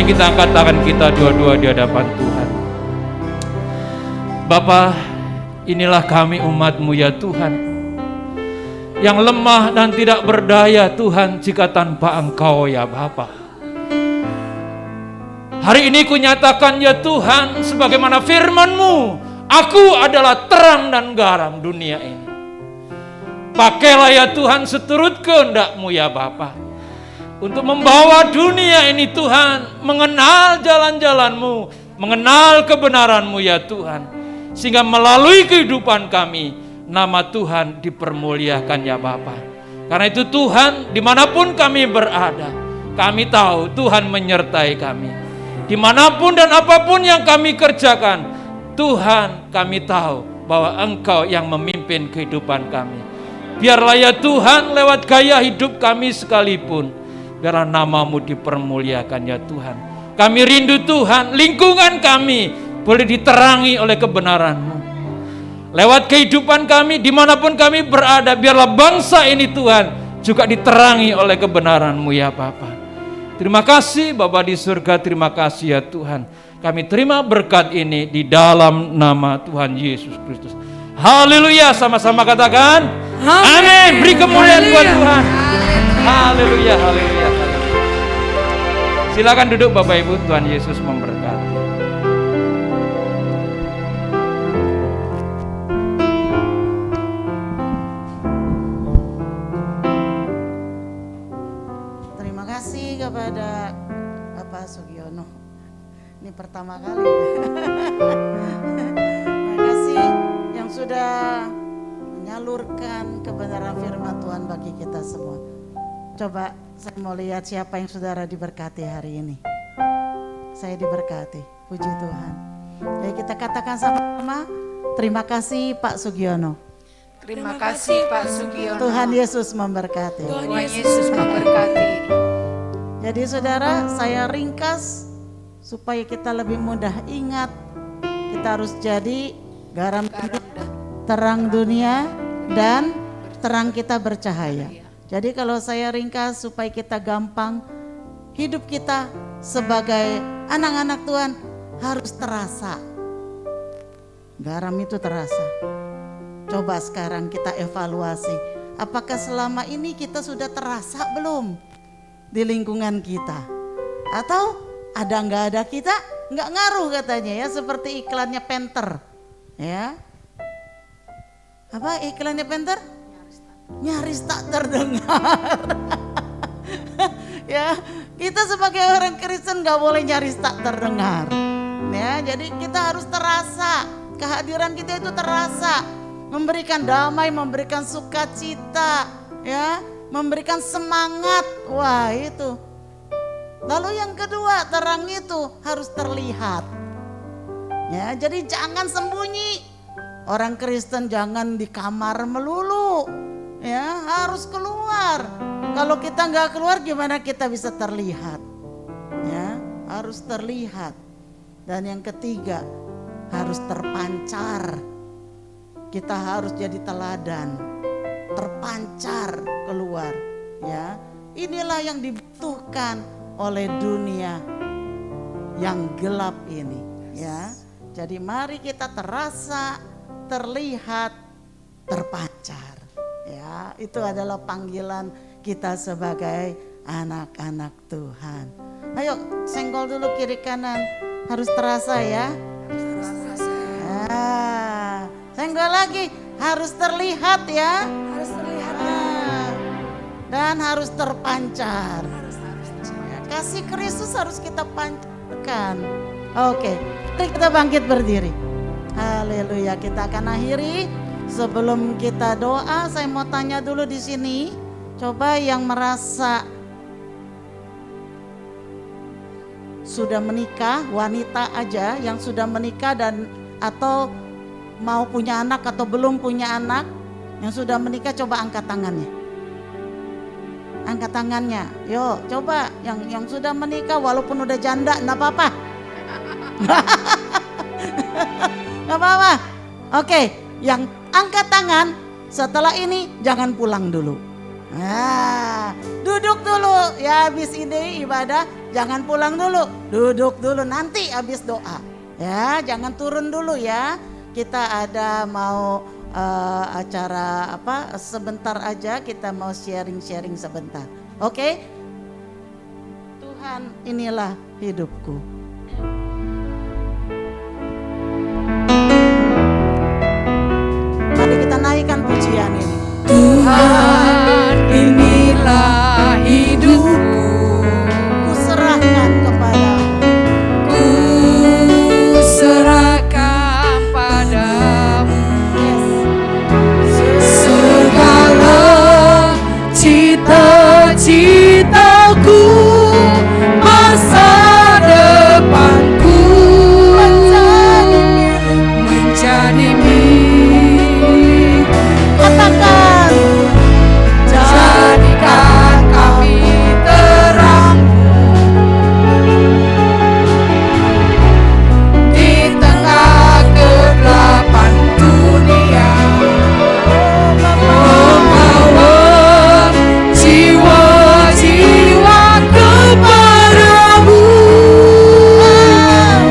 Mari kita angkat tangan kita dua-dua di hadapan Tuhan. Bapa, inilah kami umat-Mu ya Tuhan, yang lemah dan tidak berdaya Tuhan jika tanpa Engkau ya Bapa. Hari ini kunyatakan ya Tuhan, sebagaimana firman-Mu, aku adalah terang dan garam dunia ini. Pakailah ya Tuhan seturut kehendak-Mu ya Bapa, untuk membawa dunia ini Tuhan mengenal jalan-jalan-Mu, mengenal kebenaran-Mu ya Tuhan, sehingga melalui kehidupan kami nama Tuhan dipermuliakan ya Bapa. Karena itu Tuhan, dimanapun kami berada, kami tahu Tuhan menyertai kami. Dimanapun dan apapun yang kami kerjakan, Tuhan, kami tahu bahwa Engkau yang memimpin kehidupan kami. Biarlah ya Tuhan, lewat gaya hidup kami sekalipun, biarlah nama-Mu dipermuliakan ya Tuhan. Kami rindu Tuhan, lingkungan kami boleh diterangi oleh kebenaran-Mu. Lewat kehidupan kami, dimanapun kami berada, biarlah bangsa ini Tuhan juga diterangi oleh kebenaran-Mu ya Bapa. Terima kasih Bapa di surga, terima kasih ya Tuhan. Kami terima berkat ini di dalam nama Tuhan Yesus Kristus. Haleluya, sama-sama katakan amin. Beri kemuliaan buat Tuhan. Haleluya, haleluya, haleluya. Silakan duduk Bapak Ibu, Tuhan Yesus memberkati. Terima kasih kepada Bapak Sugiono. Ini pertama kali. Terima kasih yang sudah menyalurkan kebenaran firman Tuhan bagi kita semua. Coba saya mau lihat siapa yang saudara diberkati hari ini. Saya diberkati, puji Tuhan. Jadi kita katakan sama-sama, terima kasih Pak Sugiono. Terima kasih Pak Sugiono. Tuhan Yesus memberkati. Tuhan Yesus memberkati. Jadi saudara, saya ringkas supaya kita lebih mudah ingat. Kita harus jadi garam terang dunia dan terang kita bercahaya. Jadi kalau saya ringkas supaya kita gampang, hidup kita sebagai anak-anak Tuhan harus terasa. Garam itu terasa. Coba sekarang kita evaluasi, apakah selama ini kita sudah terasa belum di lingkungan kita? Atau ada nggak ada kita nggak ngaruh katanya ya, seperti iklannya Panther ya. Apa iklannya Panther? Nyaris tak terdengar. Ya, kita sebagai orang Kristen nggak boleh nyaris tak terdengar. Ya, jadi kita harus terasa, kehadiran kita itu terasa, memberikan damai, memberikan sukacita, ya, memberikan semangat. Wah, itu. Lalu yang kedua, terang itu harus terlihat. Ya, jadi jangan sembunyi. Orang Kristen jangan di kamar melulu. Ya, harus keluar. Kalau kita nggak keluar, gimana kita bisa terlihat? Ya, harus terlihat. Dan yang ketiga, harus terpancar. Kita harus jadi teladan, terpancar keluar. Ya, inilah yang dibutuhkan oleh dunia yang gelap ini. Ya, jadi mari kita terasa, terlihat, terpancar. Ya, itu adalah panggilan kita sebagai anak-anak Tuhan. Ayo senggol dulu kiri kanan, harus terasa ya. Senggol lagi, harus terlihat ya. Harus terlihat. Dan harus terpancar. Ya, kasih Kristus harus kita pancarkan. Oke, mari kita bangkit berdiri. Haleluya, kita akan akhiri. Sebelum kita doa, saya mau tanya dulu di sini. Coba yang merasa sudah menikah, wanita aja yang sudah menikah dan atau mau punya anak atau belum punya anak, yang sudah menikah coba angkat tangannya. Angkat tangannya. Yuk, coba yang sudah menikah walaupun udah janda enggak apa-apa. Enggak apa-apa. Oke, yang angkat tangan setelah ini jangan pulang dulu. Nah, duduk dulu ya, habis ini ibadah Jangan pulang dulu, duduk dulu nanti habis doa. Ya, jangan turun dulu ya. Kita ada mau acara apa sebentar aja, kita mau sharing-sharing sebentar. Oke? Tuhan, inilah hidupku. Mari kita naikkan pujian ini. Tuhan, inilah hidupku, Ku serahkan kepadamu. ku serahkan padamu. Segala cita-citaku, masa depanku menjadi milik. Katakan, Jadikan kami terangmu di tengah kegelapan dunia, membawa jiwa-jiwa kepadamu.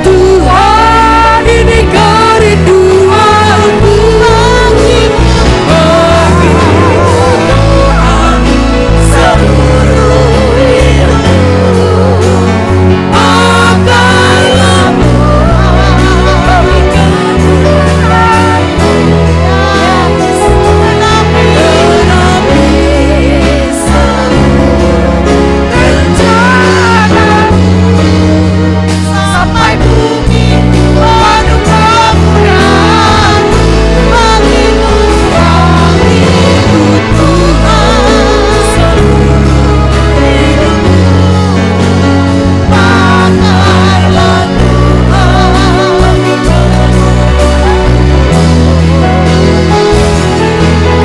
Tuhan, ini kerinduanku, seluruh hidup akanlah menapi seluruh rencanamu sampai bumi penuh kemuliaan bagimu yang hidup Tuhan. Seluruh hidupku pakailah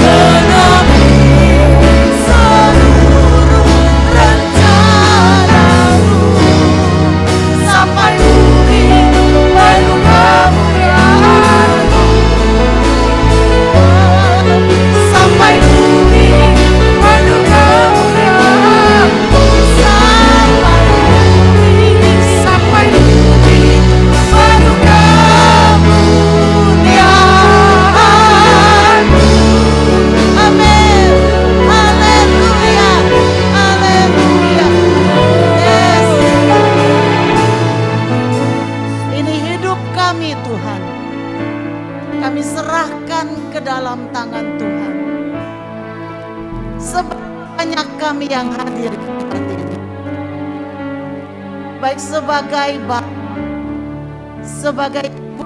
genapi seluruh rencanamu sampai bumi penuh kemuliaan-Mu, sampai bumi penuh kemuliaan-Mu, sampai bumi penuh kemuliaan-Mu. amin. Haleluya. Haleluya. Yes. Ini hidup kami Tuhan. Kami serahkan ke dalam tangan Tuhan. Sebanyak kami yang hadir di tempat ini, baik sebagai bapak, sebagai ibu,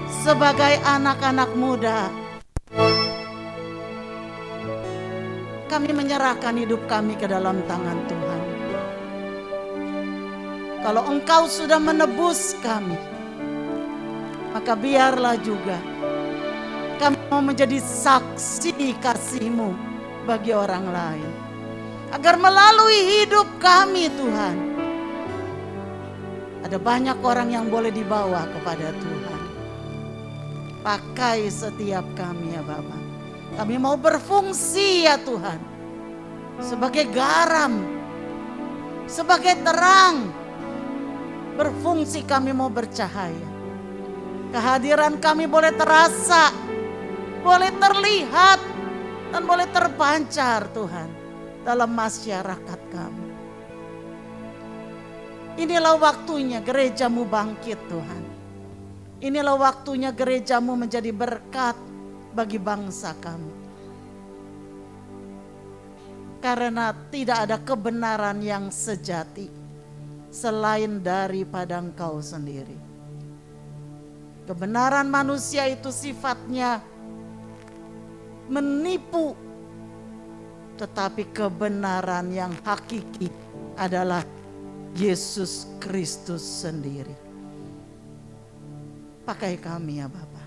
sebagai anak-anak muda, kami menyerahkan hidup kami ke dalam tangan Tuhan. Kalau Engkau sudah menebus kami, maka biarlah juga kami mau menjadi saksi kasih-Mu bagi orang lain. Agar melalui hidup kami Tuhan, ada banyak orang yang boleh dibawa kepada Tuhan. Pakai setiap kami ya Bapa. Kami mau berfungsi ya Tuhan, sebagai garam, sebagai terang. Berfungsi kami mau bercahaya. Kehadiran kami boleh terasa, boleh terlihat, dan boleh terpancar Tuhan dalam masyarakat kami. Inilah waktunya gereja-Mu bangkit Tuhan. Inilah waktunya gereja-Mu menjadi berkat bagi bangsa kami. Karena tidak ada kebenaran yang sejati selain daripada Engkau sendiri. Kebenaran manusia itu sifatnya menipu, tetapi kebenaran yang hakiki adalah Yesus Kristus sendiri. Pakai kami ya Bapa,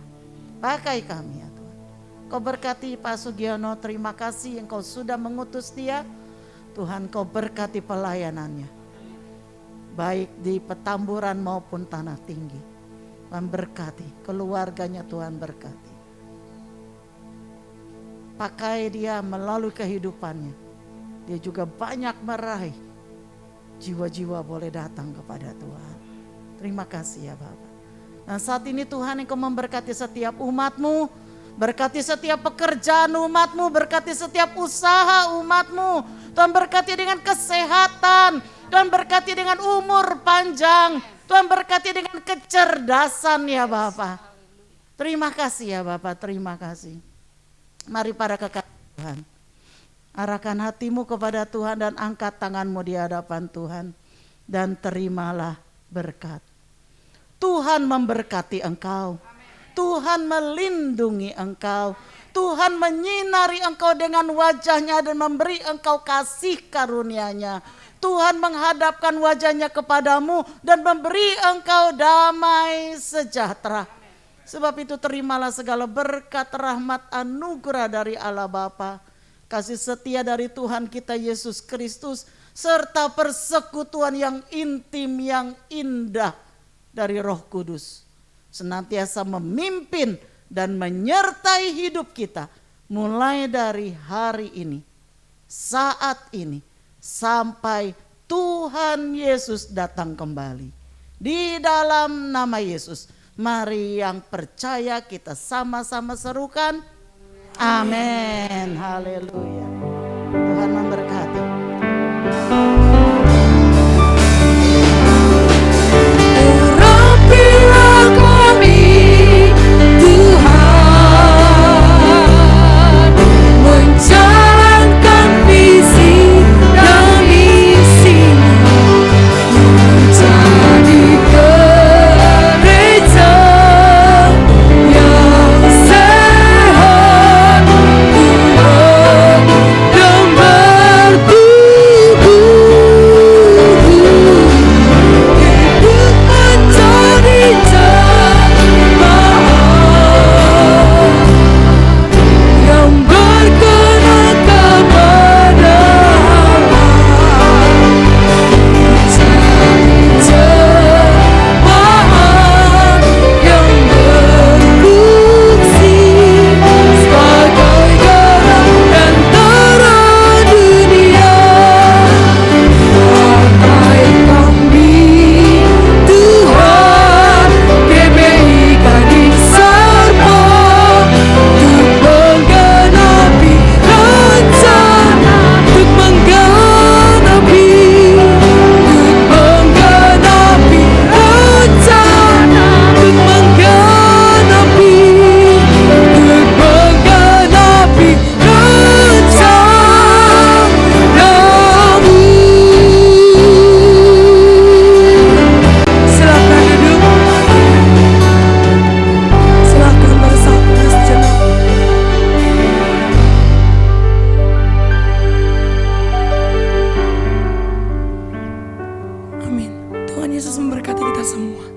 pakai kami ya Tuhan. Kau berkati Pak Sugiono, terima kasih Engkau sudah mengutus dia. Tuhan Kau berkati pelayanannya, baik di Petamburan maupun Tanah Tinggi. Tuhan berkati keluarganya, Tuhan berkati. Pakai dia melalui kehidupannya. Dia juga banyak meraih jiwa-jiwa boleh datang kepada Tuhan. Terima kasih ya Bapak. Dan saat ini Tuhan Engkau memberkati setiap umat-Mu, berkati setiap pekerjaan umat-Mu, berkati setiap usaha umat-Mu. Tuhan berkati dengan kesehatan, Tuhan berkati dengan umur panjang, Tuhan berkati dengan kecerdasan ya Bapak. Terima kasih ya Bapak, terima kasih. Mari para kekasih Tuhan, arahkan hatimu kepada Tuhan dan angkat tanganmu di hadapan Tuhan dan terimalah berkat. Tuhan memberkati engkau, Tuhan melindungi engkau, Tuhan menyinari engkau dengan wajahnya dan memberi engkau kasih karunia-Nya. Tuhan menghadapkan wajahnya kepadamu dan memberi engkau damai sejahtera. Sebab itu terimalah segala berkat, rahmat, anugerah dari Allah Bapa, kasih setia dari Tuhan kita Yesus Kristus, serta persekutuan yang intim, yang indah dari Roh Kudus, senantiasa memimpin dan menyertai hidup kita mulai dari hari ini, saat ini, sampai Tuhan Yesus datang kembali. Di dalam nama Yesus, mari yang percaya kita sama-sama serukan, amin, haleluya. Tuhan memberkati. Urapilah kami, Tuhan, menjalankan visi dan misi-Mu, menjadi gereja yang sehat, kuat, dan bertumbuh. Hidup menjadi jemaat yang berkenan kepada Allah, menjadi jemaat yang berfungsi sebagai garam dan terang dunia. Pakai kami, Tuhan, GBI Gading Serpong, untuk menggenapi rencana, untuk menggenapi rencana, untuk menggenapi rencana-Mu. Silakan duduk, silakan bersatu sejenak. Amin. Tuhan Yesus memberkati kita semua.